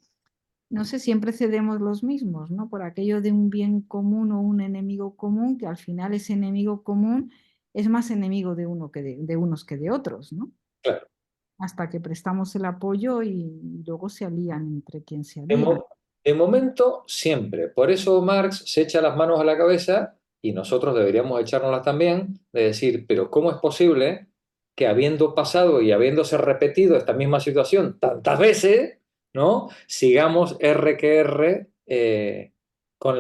no sé, siempre cedemos los mismos, ¿no? Por aquello de un bien común o un enemigo común, que al final ese enemigo común es más enemigo de uno que de unos que de otros, ¿no? Claro. Hasta que prestamos el apoyo y luego se alían entre quien se De, alían. mo- de momento, siempre. Por eso Marx se echa las manos a la cabeza y nosotros deberíamos echárnoslas también, de decir, pero ¿cómo es posible que habiendo pasado y habiéndose repetido esta misma situación tantas veces, ¿no? Sigamos R que R con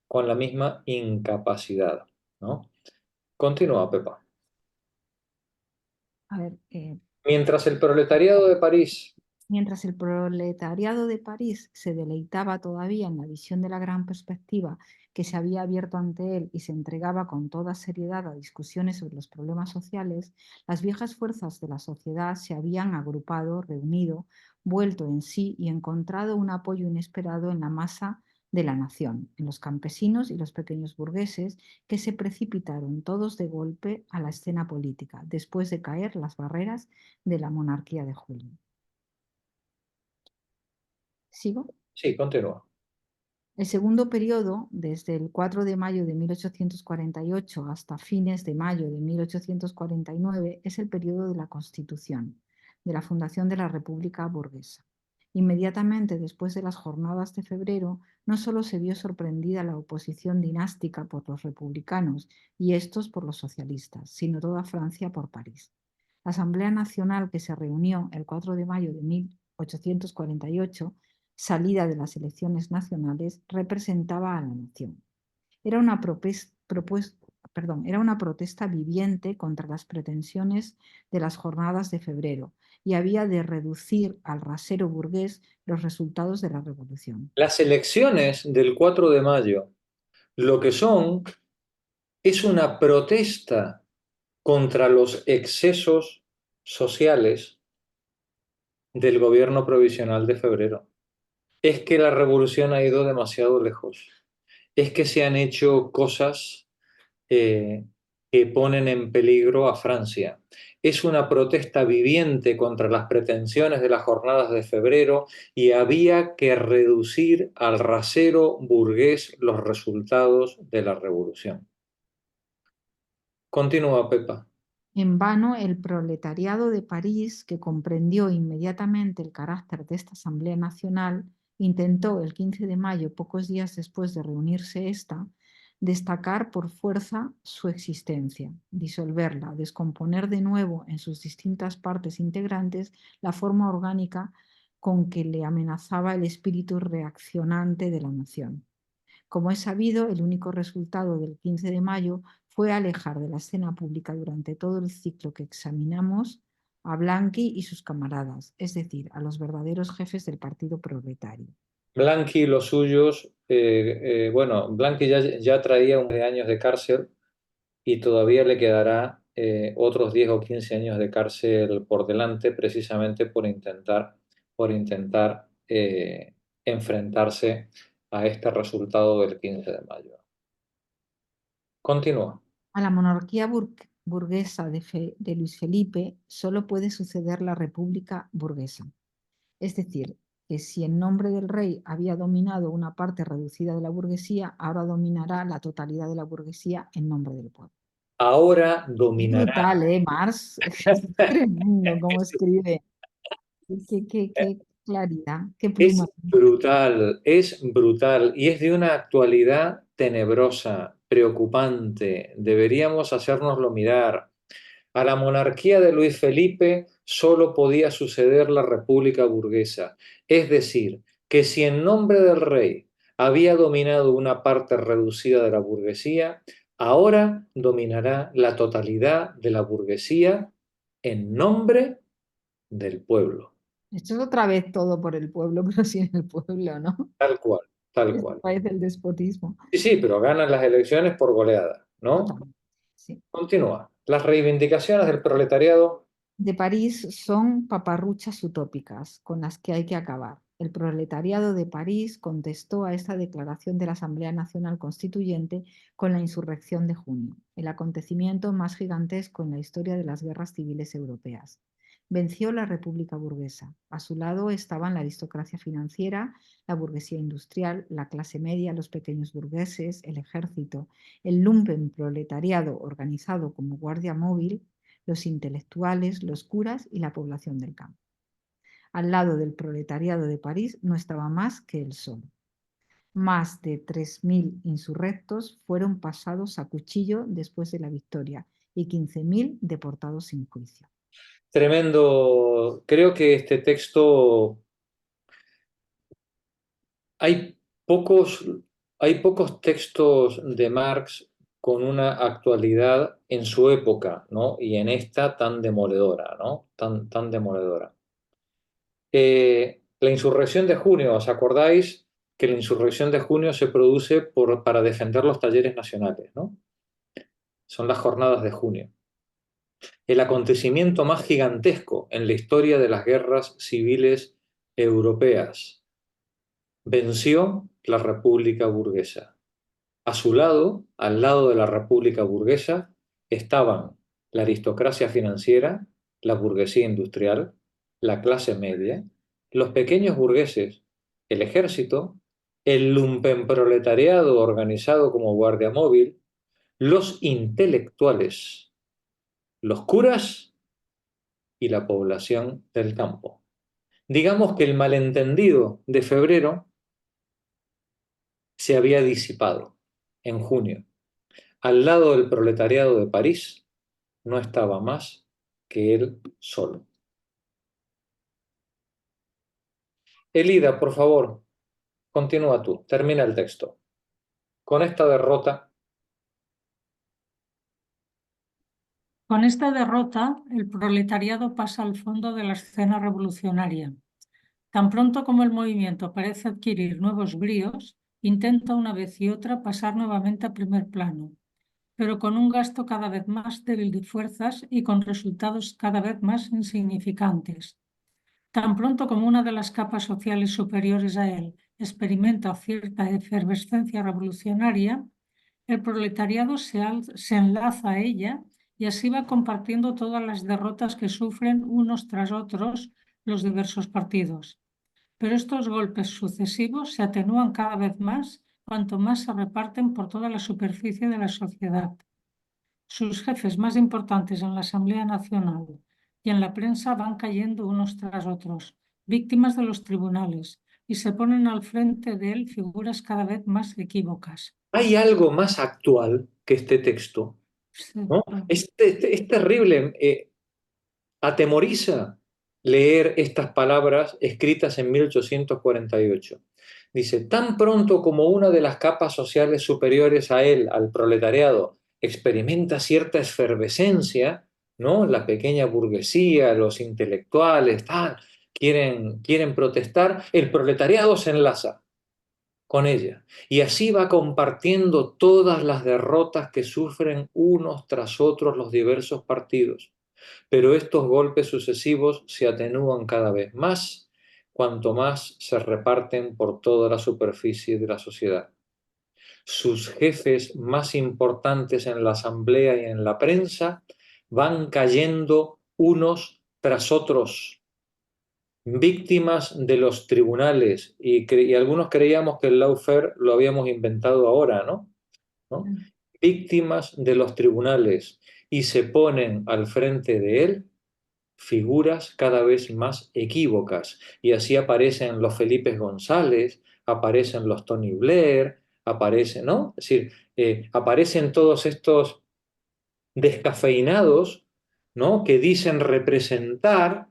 con la misma incapacidad, ¿no? Continúa, Pepa. A ver, Mientras el proletariado de París. mientras el proletariado de París se deleitaba todavía en la visión de la gran perspectiva que se había abierto ante él y se entregaba con toda seriedad a discusiones sobre los problemas sociales, las viejas fuerzas de la sociedad se habían agrupado, reunido, vuelto en sí y encontrado un apoyo inesperado en la masa de la nación, en los campesinos y los pequeños burgueses que se precipitaron todos de golpe a la escena política, después de caer las barreras de la monarquía de Julio. ¿Sigo? Sí, continúa. El segundo periodo, desde el 4 de mayo de 1848 hasta fines de mayo de 1849, es el periodo de la Constitución, de la fundación de la República burguesa. Inmediatamente después de las jornadas de febrero, no solo se vio sorprendida la oposición dinástica por los republicanos y estos por los socialistas, sino toda Francia por París. La Asamblea Nacional que se reunió el 4 de mayo de 1848, salida de las elecciones nacionales, representaba a la nación. Era una protesta viviente contra las pretensiones de las jornadas de febrero y había de reducir al rasero burgués los resultados de la revolución. Las elecciones del 4 de mayo lo que son es una protesta contra los excesos sociales del gobierno provisional de febrero. Es que la revolución ha ido demasiado lejos. Es que se han hecho cosas que ponen en peligro a Francia. Es una protesta viviente contra las pretensiones de las jornadas de febrero y había que reducir al rasero burgués los resultados de la revolución. Continúa, Pepa. En vano, el proletariado de París, que comprendió inmediatamente el carácter de esta Asamblea Nacional, intentó el 15 de mayo, pocos días después de reunirse esta, destacar por fuerza su existencia, disolverla, descomponer de nuevo en sus distintas partes integrantes la forma orgánica con que le amenazaba el espíritu reaccionante de la nación. Como es sabido, el único resultado del 15 de mayo fue alejar de la escena pública durante todo el ciclo que examinamos a Blanqui y sus camaradas, es decir, a los verdaderos jefes del partido proletario. Blanqui y los suyos, bueno, Blanqui ya traía un de años de cárcel y todavía le quedará otros 10 o 15 años de cárcel por delante, precisamente por intentar enfrentarse a este resultado del 15 de mayo. Continúa. A la monarquía burguesa de Luis Felipe solo puede suceder la república burguesa. Es decir, que si en nombre del rey había dominado una parte reducida de la burguesía, ahora dominará la totalidad de la burguesía en nombre del pueblo. Ahora Es dominará. brutal, Marx? Es tremendo cómo escribe. Qué claridad, qué pluma. Es brutal y es de una actualidad tenebrosa, preocupante. Deberíamos hacérnoslo mirar. A la monarquía de Luis Felipe solo podía suceder la república burguesa. Es decir, que si en nombre del rey había dominado una parte reducida de la burguesía, ahora dominará la totalidad de la burguesía en nombre del pueblo. Esto es otra vez todo por el pueblo, pero sin el pueblo, ¿no? Tal cual, tal Esto cual. parece el despotismo. Sí, pero ganan las elecciones por goleada, ¿no? Totalmente, sí. Continúa. Las reivindicaciones del proletariado. De París son paparruchas utópicas con las que hay que acabar. El proletariado de París contestó a esta declaración de la Asamblea Nacional Constituyente con la insurrección de junio, el acontecimiento más gigantesco en la historia de las guerras civiles europeas. Venció la República Burguesa. A su lado estaban la aristocracia financiera, la burguesía industrial, la clase media, los pequeños burgueses, el ejército, el lumpen proletariado organizado como guardia móvil, los intelectuales, los curas y la población del campo. Al lado del proletariado de París no estaba más que el sol. Más de 3.000 insurrectos fueron pasados a cuchillo después de la victoria y 15.000 deportados sin juicio. Tremendo. Creo que este texto hay pocos textos de Marx con una actualidad en su época, ¿no? Y en esta tan demoledora, ¿no? Tan demoledora. La insurrección de junio, ¿os acordáis que la insurrección de junio se produce para defender los talleres nacionales, ¿no? Son las jornadas de junio. El acontecimiento más gigantesco en la historia de las guerras civiles europeas. Venció la República Burguesa. A su lado, al lado de la República Burguesa, estaban la aristocracia financiera, la burguesía industrial, la clase media, los pequeños burgueses, el ejército, el lumpenproletariado organizado como guardia móvil, los intelectuales, los curas y la población del campo. Digamos que el malentendido de febrero se había disipado en junio. Al lado del proletariado de París no estaba más que él solo. Elida, por favor, continúa tú, termina el texto. Con esta derrota. Con esta derrota, el proletariado pasa al fondo de la escena revolucionaria. Tan pronto como el movimiento parece adquirir nuevos bríos, intenta una vez y otra pasar nuevamente a primer plano, pero con un gasto cada vez más débil de fuerzas y con resultados cada vez más insignificantes. Tan pronto como una de las capas sociales superiores a él experimenta cierta efervescencia revolucionaria, el proletariado se enlaza a ella y así va compartiendo todas las derrotas que sufren unos tras otros los diversos partidos. Pero estos golpes sucesivos se atenúan cada vez más cuanto más se reparten por toda la superficie de la sociedad. Sus jefes más importantes en la Asamblea Nacional y en la prensa van cayendo unos tras otros, víctimas de los tribunales, y se ponen al frente de él figuras cada vez más equívocas. ¿Hay algo más actual que este texto? ¿No? Es terrible. Atemoriza leer estas palabras escritas en 1848. Dice, tan pronto como una de las capas sociales superiores a él, al proletariado, experimenta cierta efervescencia, ¿no? La pequeña burguesía, los intelectuales, quieren protestar, el proletariado se enlaza con ella. Y así va compartiendo todas las derrotas que sufren unos tras otros los diversos partidos. Pero estos golpes sucesivos se atenúan cada vez más, cuanto más se reparten por toda la superficie de la sociedad. Sus jefes más importantes en la asamblea y en la prensa van cayendo unos tras otros, víctimas de los tribunales, y algunos creíamos que el lawfare lo habíamos inventado ahora, ¿no? Víctimas de los tribunales, y se ponen al frente de él figuras cada vez más equívocas, y así aparecen los Felipe González, aparecen los Tony Blair, aparecen, ¿no? Es decir, aparecen todos estos descafeinados, ¿no? Que dicen representar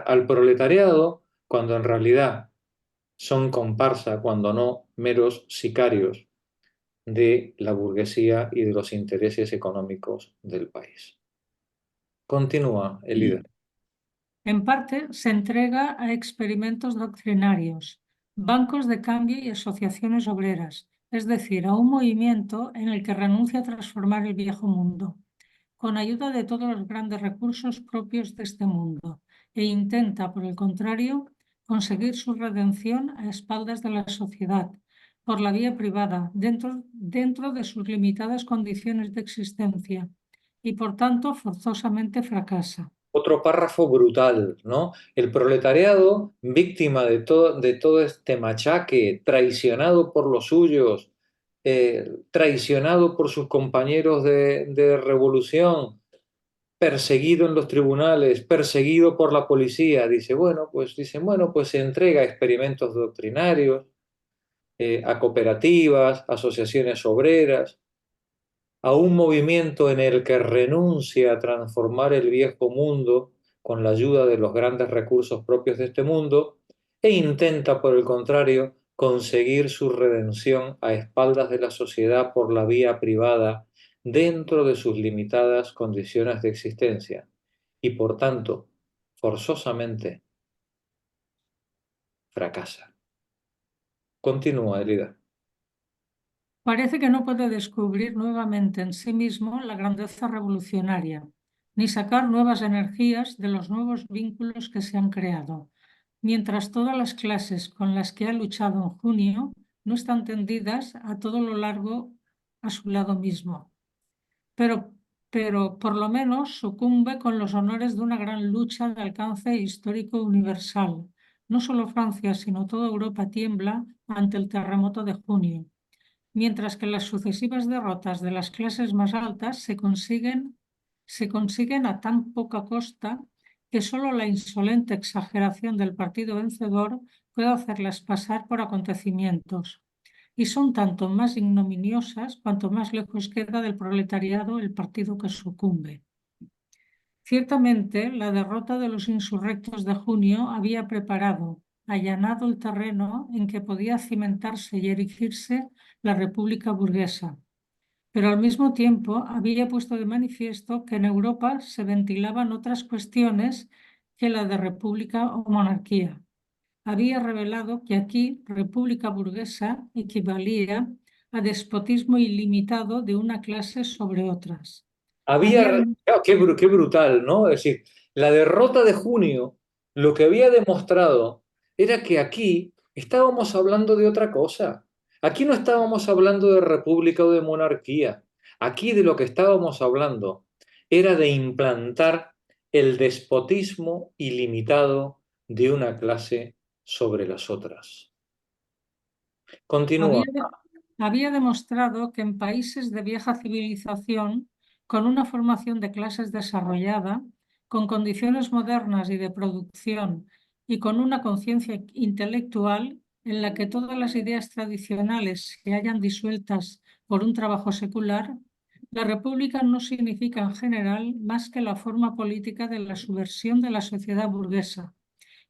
al proletariado, cuando en realidad son comparsa, cuando no meros sicarios de la burguesía y de los intereses económicos del país. Continúa, Elida. En parte se entrega a experimentos doctrinarios, bancos de cambio y asociaciones obreras, es decir, a un movimiento en el que renuncia a transformar el viejo mundo, con ayuda de todos los grandes recursos propios de este mundo, e intenta, por el contrario, conseguir su redención a espaldas de la sociedad, por la vía privada, dentro de sus limitadas condiciones de existencia, y por tanto forzosamente fracasa. Otro párrafo brutal, ¿no? El proletariado, víctima de todo este machaque, traicionado por los suyos, traicionado por sus compañeros de revolución, perseguido en los tribunales, perseguido por la policía, dicen, bueno, pues se entrega a experimentos doctrinarios, a cooperativas, asociaciones obreras, a un movimiento en el que renuncia a transformar el viejo mundo con la ayuda de los grandes recursos propios de este mundo, e intenta, por el contrario, conseguir su redención a espaldas de la sociedad por la vía privada, dentro de sus limitadas condiciones de existencia, y por tanto, forzosamente, fracasa. Continúa, Elida. Parece que no puede descubrir nuevamente en sí mismo la grandeza revolucionaria, ni sacar nuevas energías de los nuevos vínculos que se han creado, mientras todas las clases con las que ha luchado en junio no están tendidas a todo lo largo a su lado mismo. Pero por lo menos sucumbe con los honores de una gran lucha de alcance histórico universal. No solo Francia, sino toda Europa tiembla ante el terremoto de junio, mientras que las sucesivas derrotas de las clases más altas se consiguen a tan poca costa que solo la insolente exageración del partido vencedor puede hacerlas pasar por acontecimientos. Y son tanto más ignominiosas cuanto más lejos queda del proletariado el partido que sucumbe. Ciertamente, la derrota de los insurrectos de junio había allanado el terreno en que podía cimentarse y erigirse la república burguesa, pero al mismo tiempo había puesto de manifiesto que en Europa se ventilaban otras cuestiones que la de república o monarquía. Había revelado que aquí república burguesa equivalía a despotismo ilimitado de una clase sobre otras. Qué brutal, ¿no? Es decir, la derrota de junio lo que había demostrado era que aquí estábamos hablando de otra cosa. Aquí no estábamos hablando de república o de monarquía. Aquí de lo que estábamos hablando era de implantar el despotismo ilimitado de una clase sobre las otras. Continúa. Había demostrado que en países de vieja civilización, con una formación de clases desarrollada, con condiciones modernas y de producción y con una conciencia intelectual en la que todas las ideas tradicionales se hallan disueltas por un trabajo secular, la república no significa en general más que la forma política de la subversión de la sociedad burguesa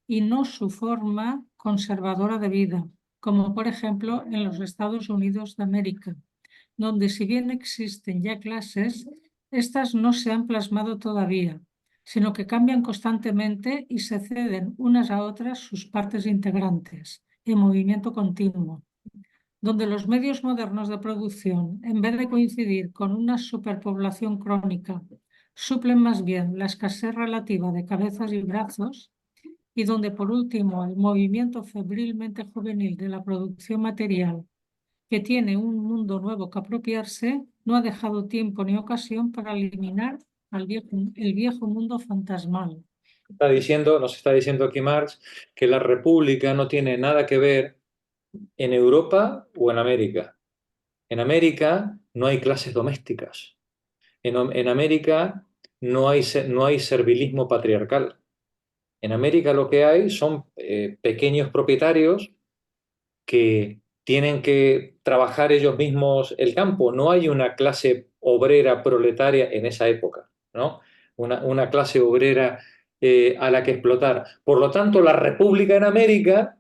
y no su forma conservadora de vida, como por ejemplo en los Estados Unidos de América, donde si bien existen ya clases, estas no se han plasmado todavía, sino que cambian constantemente y se ceden unas a otras sus partes integrantes, en movimiento continuo, donde los medios modernos de producción, en vez de coincidir con una superpoblación crónica, suplen más bien la escasez relativa de cabezas y brazos, y donde por último el movimiento febrilmente juvenil de la producción material, que tiene un mundo nuevo que apropiarse, no ha dejado tiempo ni ocasión para eliminar el viejo mundo fantasmal. Nos está diciendo aquí Marx que la república no tiene nada que ver en Europa o en América. En América no hay clases domésticas. En América no hay servilismo patriarcal. En América lo que hay son pequeños propietarios que tienen que trabajar ellos mismos el campo. No hay una clase obrera proletaria en esa época, ¿no? Una clase obrera a la que explotar. Por lo tanto, la república en América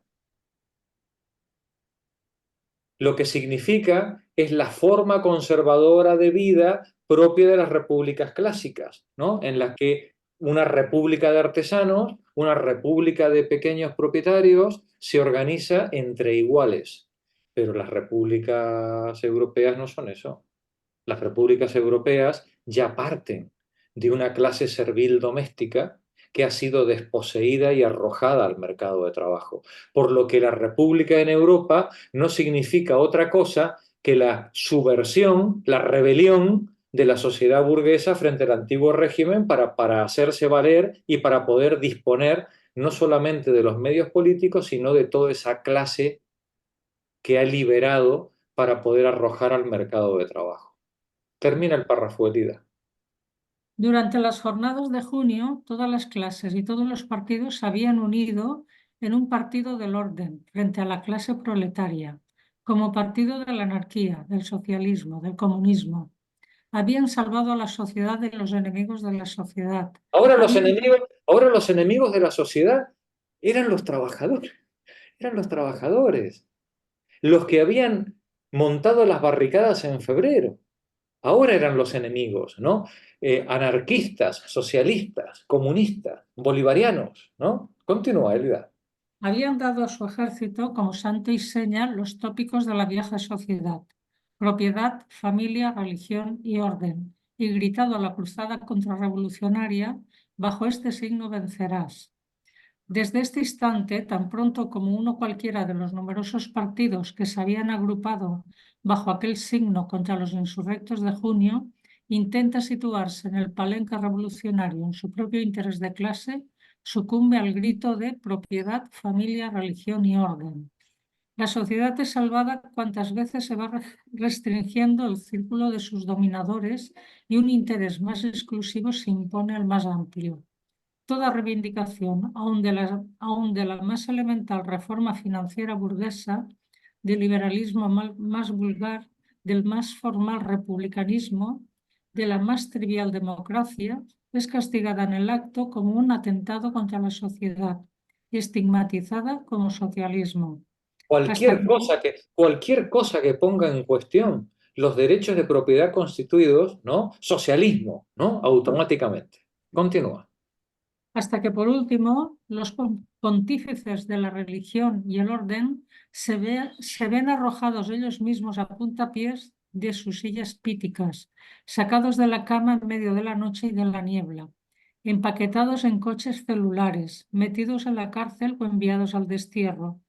lo que significa es la forma conservadora de vida propia de las repúblicas clásicas, ¿no? En las que una república de artesanos, una república de pequeños propietarios se organiza entre iguales. Pero las repúblicas europeas no son eso. Las repúblicas europeas ya parten de una clase servil doméstica que ha sido desposeída y arrojada al mercado de trabajo. Por lo que la república en Europa no significa otra cosa que la subversión, la rebelión de la sociedad burguesa frente al antiguo régimen para hacerse valer y para poder disponer no solamente de los medios políticos, sino de toda esa clase que ha liberado para poder arrojar al mercado de trabajo. Termina el párrafo, Elida. Durante las jornadas de junio, todas las clases y todos los partidos se habían unido en un partido del orden frente a la clase proletaria, como partido de la anarquía, del socialismo, del comunismo. Habían salvado a la sociedad de los enemigos de la sociedad. Ahora los enemigos de la sociedad eran los trabajadores. Eran los trabajadores. Los que habían montado las barricadas en febrero. Ahora eran los enemigos, ¿no? Anarquistas, socialistas, comunistas, bolivarianos, ¿no? Continúa, Elida. Habían dado a su ejército como santo y seña los tópicos de la vieja sociedad: propiedad, familia, religión y orden, y gritado a la cruzada contrarrevolucionaria: bajo este signo vencerás. Desde este instante, tan pronto como uno cualquiera de los numerosos partidos que se habían agrupado bajo aquel signo contra los insurrectos de junio, intenta situarse en el palenque revolucionario en su propio interés de clase, sucumbe al grito de propiedad, familia, religión y orden. La sociedad es salvada cuantas veces se va restringiendo el círculo de sus dominadores y un interés más exclusivo se impone al más amplio. Toda reivindicación, aun de la más elemental reforma financiera burguesa, del liberalismo más vulgar, del más formal republicanismo, de la más trivial democracia, es castigada en el acto como un atentado contra la sociedad y estigmatizada como socialismo. Cualquier cosa que ponga en cuestión los derechos de propiedad constituidos, ¿no? Socialismo, ¿no? Automáticamente. Continúa. Hasta que, por último, los pontífices de la religión y el orden se ven arrojados ellos mismos a puntapiés de sus sillas píticas, sacados de la cama en medio de la noche y de la niebla, empaquetados en coches celulares, metidos en la cárcel o enviados al destierro.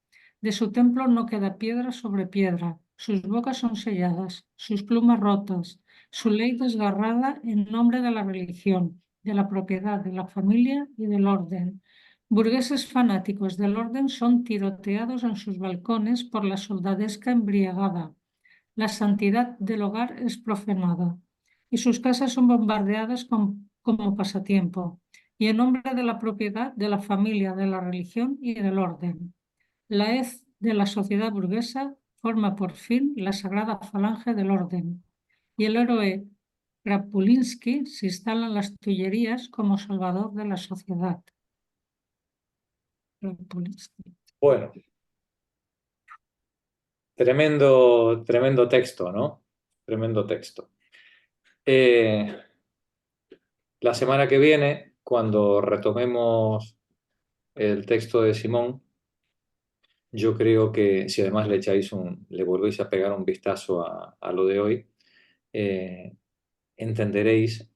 De su templo no queda piedra sobre piedra, sus bocas son selladas, sus plumas rotas, su ley desgarrada en nombre de la religión, de la propiedad, de la familia y del orden. Burgueses fanáticos del orden son tiroteados en sus balcones por la soldadesca embriagada. La santidad del hogar es profanada y sus casas son bombardeadas como pasatiempo, y en nombre de la propiedad, de la familia, de la religión y del orden. La hez de la sociedad burguesa forma por fin la sagrada falange del orden, y el héroe Krapulinsky se instala en las Tullerías como salvador de la sociedad. Bueno, tremendo texto, ¿no? tremendo texto. La semana que viene, cuando retomemos el texto de Simón, yo creo que si además le volvéis a pegar un vistazo a lo de hoy, entenderéis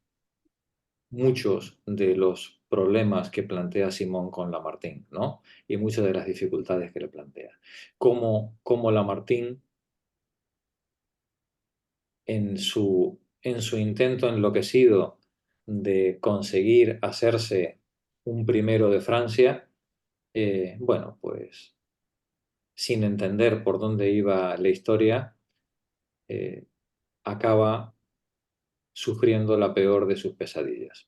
muchos de los problemas que plantea Simón con Lamartine, ¿no? Y muchas de las dificultades que le plantea. Cómo Lamartine, en su intento enloquecido de conseguir hacerse un primero de Francia, bueno, pues sin entender por dónde iba la historia, acaba sufriendo la peor de sus pesadillas.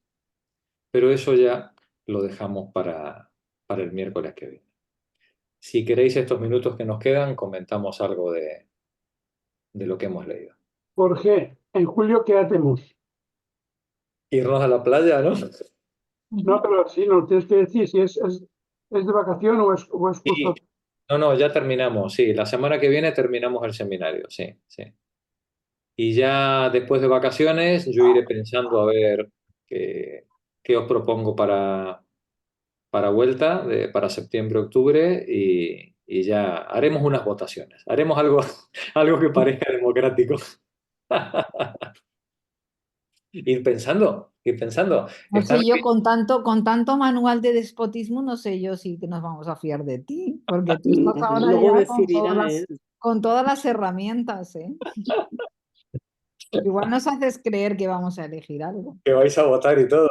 Pero eso ya lo dejamos para el miércoles que viene. Si queréis estos minutos que nos quedan, comentamos algo de lo que hemos leído. Jorge, en julio, ¿qué hacemos? Irnos a la playa, ¿no? No, pero sí, nos tienes que decir si es de vacación o es Sí. curso. No, ya terminamos, sí. La semana que viene terminamos el seminario, sí, sí. Y ya después de vacaciones yo iré pensando a ver qué os propongo para vuelta, para septiembre-octubre, y ya haremos unas votaciones. Haremos algo, algo que parezca democrático. Ir pensando, ir pensando. No sé yo, con tanto manual de despotismo, no sé yo si nos vamos a fiar de ti, porque tú estás ahora Luego ya decidirá él. con todas las herramientas, ¿eh? Igual nos haces creer que vamos a elegir algo. Que vais a votar y todo.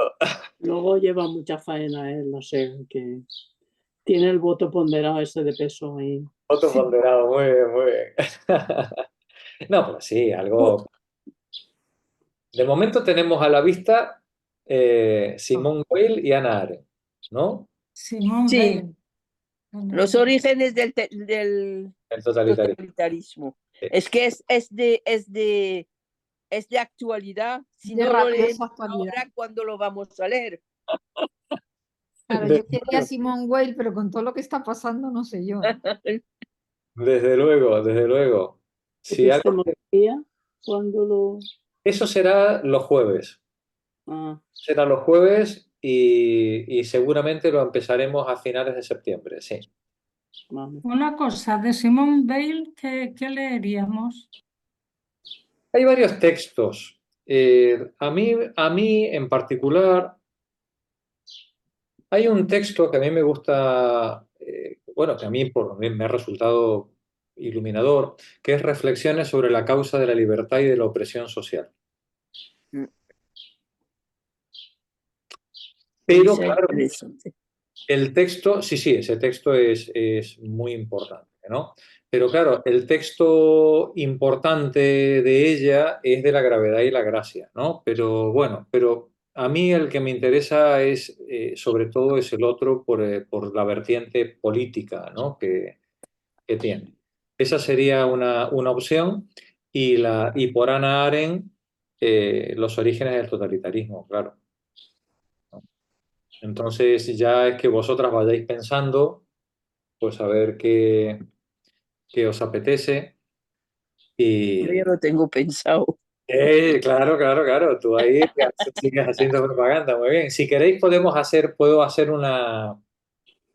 Luego lleva mucha faena él, no sé, que tiene el voto ponderado ese de peso y Voto ponderado, muy bien, muy bien. No, pues sí, algo. De momento tenemos a la vista Simone Weil y Hannah Arendt, ¿no? Simón Sí, Weil. los orígenes del El totalitarismo. totalitarismo. Sí. Es que es de actualidad. Si De no lo rabiosa leemos actualidad. ahora, ¿cuándo lo vamos a leer? Claro, yo quería Simone Weil, pero con todo lo que está pasando, no sé yo. Desde luego, desde luego. Si algo- epistemología, cuando lo... Eso será los jueves. Ah, Será los jueves y seguramente lo empezaremos a finales de septiembre, sí. vale. Una cosa, de Simón Weil, ¿qué leeríamos? Hay varios textos. A mí en particular, hay un texto que a mí me gusta, bueno, que a mí por mí me ha resultado iluminador, que es Reflexiones sobre la causa de la libertad y de la opresión social. Mm. Pero Esa es claro, interesante. el texto, sí, ese texto es muy importante, ¿no? Pero claro, el texto importante de ella es de la gravedad y la gracia, ¿no? Pero bueno, pero a mí el que me interesa es, sobre todo, es el otro por la vertiente política, ¿no? que tiene. Esa sería una opción y por Hannah Arendt, los orígenes del totalitarismo, claro. Entonces ya es que vosotras vayáis pensando, pues a ver qué os apetece. Yo ya Y lo tengo pensado. claro, tú ahí sigues haciendo propaganda, muy bien. Si queréis puedo hacer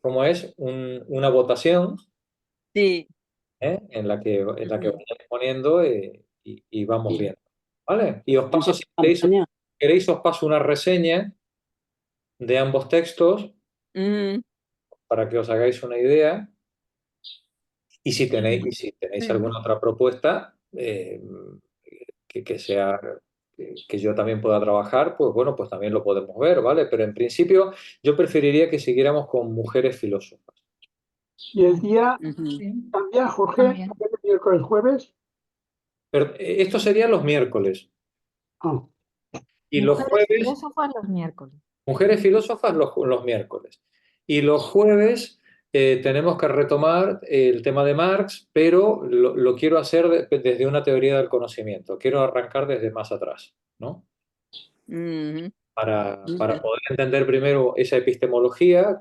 ¿cómo es? Una votación, Sí. en la que vayáis poniendo y vamos Bien. viendo. ¿Vale? Y os paso, si Campaña. queréis, os paso una reseña de ambos textos Mm, para que os hagáis una idea. Y si tenéis Sí. alguna otra propuesta que sea que yo también pueda trabajar, pues bueno, pues también lo podemos ver, ¿vale? Pero en principio yo preferiría que siguiéramos con mujeres filósofas. Y el día ujú. Sí. cambia, Jorge, También. miércoles, jueves. Pero esto serían los miércoles. Ah, Y los Mujeres jueves, filósofas los miércoles. mujeres filósofas los miércoles. Y los jueves tenemos que retomar el tema de Marx, pero lo quiero hacer desde una teoría del conocimiento. Quiero arrancar desde más atrás, ¿no? Ujú. Para poder entender primero esa epistemología,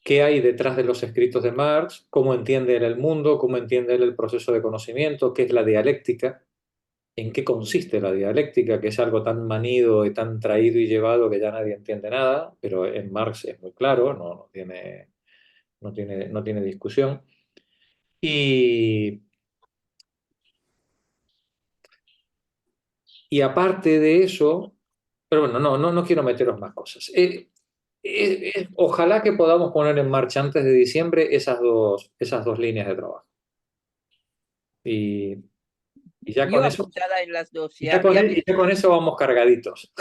qué hay detrás de los escritos de Marx, cómo entiende él el mundo, cómo entiende él el proceso de conocimiento, qué es la dialéctica, en qué consiste la dialéctica, que es algo tan manido y tan traído y llevado que ya nadie entiende nada, pero en Marx es muy claro, no tiene discusión. Y aparte de eso, pero bueno, no quiero meteros más cosas. Ojalá que podamos poner en marcha antes de diciembre esas dos líneas de trabajo. Y ya Yo con eso, apuntada en las dos, y ya con eso vamos cargaditos.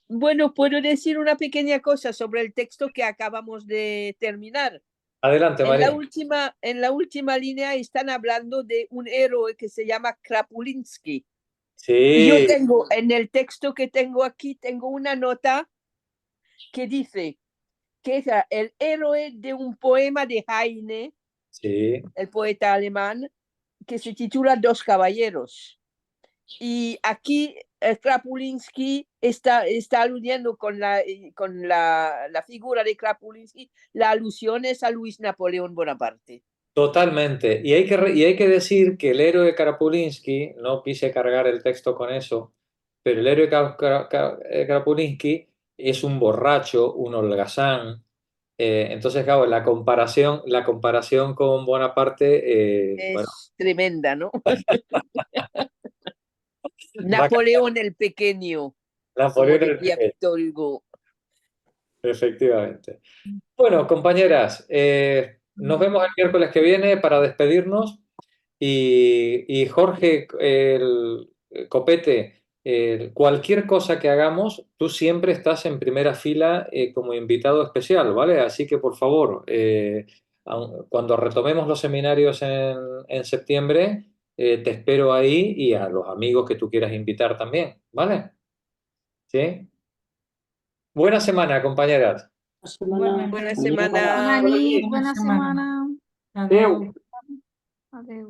Bueno, puedo decir una pequeña cosa sobre el texto que acabamos de terminar. Adelante, En María. la última línea están hablando de un héroe que se llama Krapulinsky. Sí. Y yo tengo, en el texto que tengo aquí, tengo una nota que dice que es el héroe de un poema de Heine, Sí. el poeta alemán, que se titula Dos caballeros. Y aquí Krapulinsky está aludiendo con la figura de Krapulinsky, la alusión es a Luis Napoleón Bonaparte. Totalmente. Y hay que decir que el héroe Krapulinsky, no quise cargar el texto con eso, pero el héroe Krapulinsky es un borracho, un holgazán. Entonces, claro, la comparación con Bonaparte, bueno, Es tremenda, ¿no? Napoleón el Pequeño, como Napoleón el decía Pequeño, Víctor Hugo. efectivamente. Bueno, compañeras, nos vemos el miércoles que viene para despedirnos. Y Jorge, el Copete, cualquier cosa que hagamos, tú siempre estás en primera fila como invitado especial, ¿vale? Así que por favor, cuando retomemos los seminarios en septiembre, te espero ahí y a los amigos que tú quieras invitar también, ¿vale? ¿Sí? Buena semana, compañeras. Igualmente. Buena Adiós. semana. Buena nit, Buena buena semana. semana. Adeu. Adeu.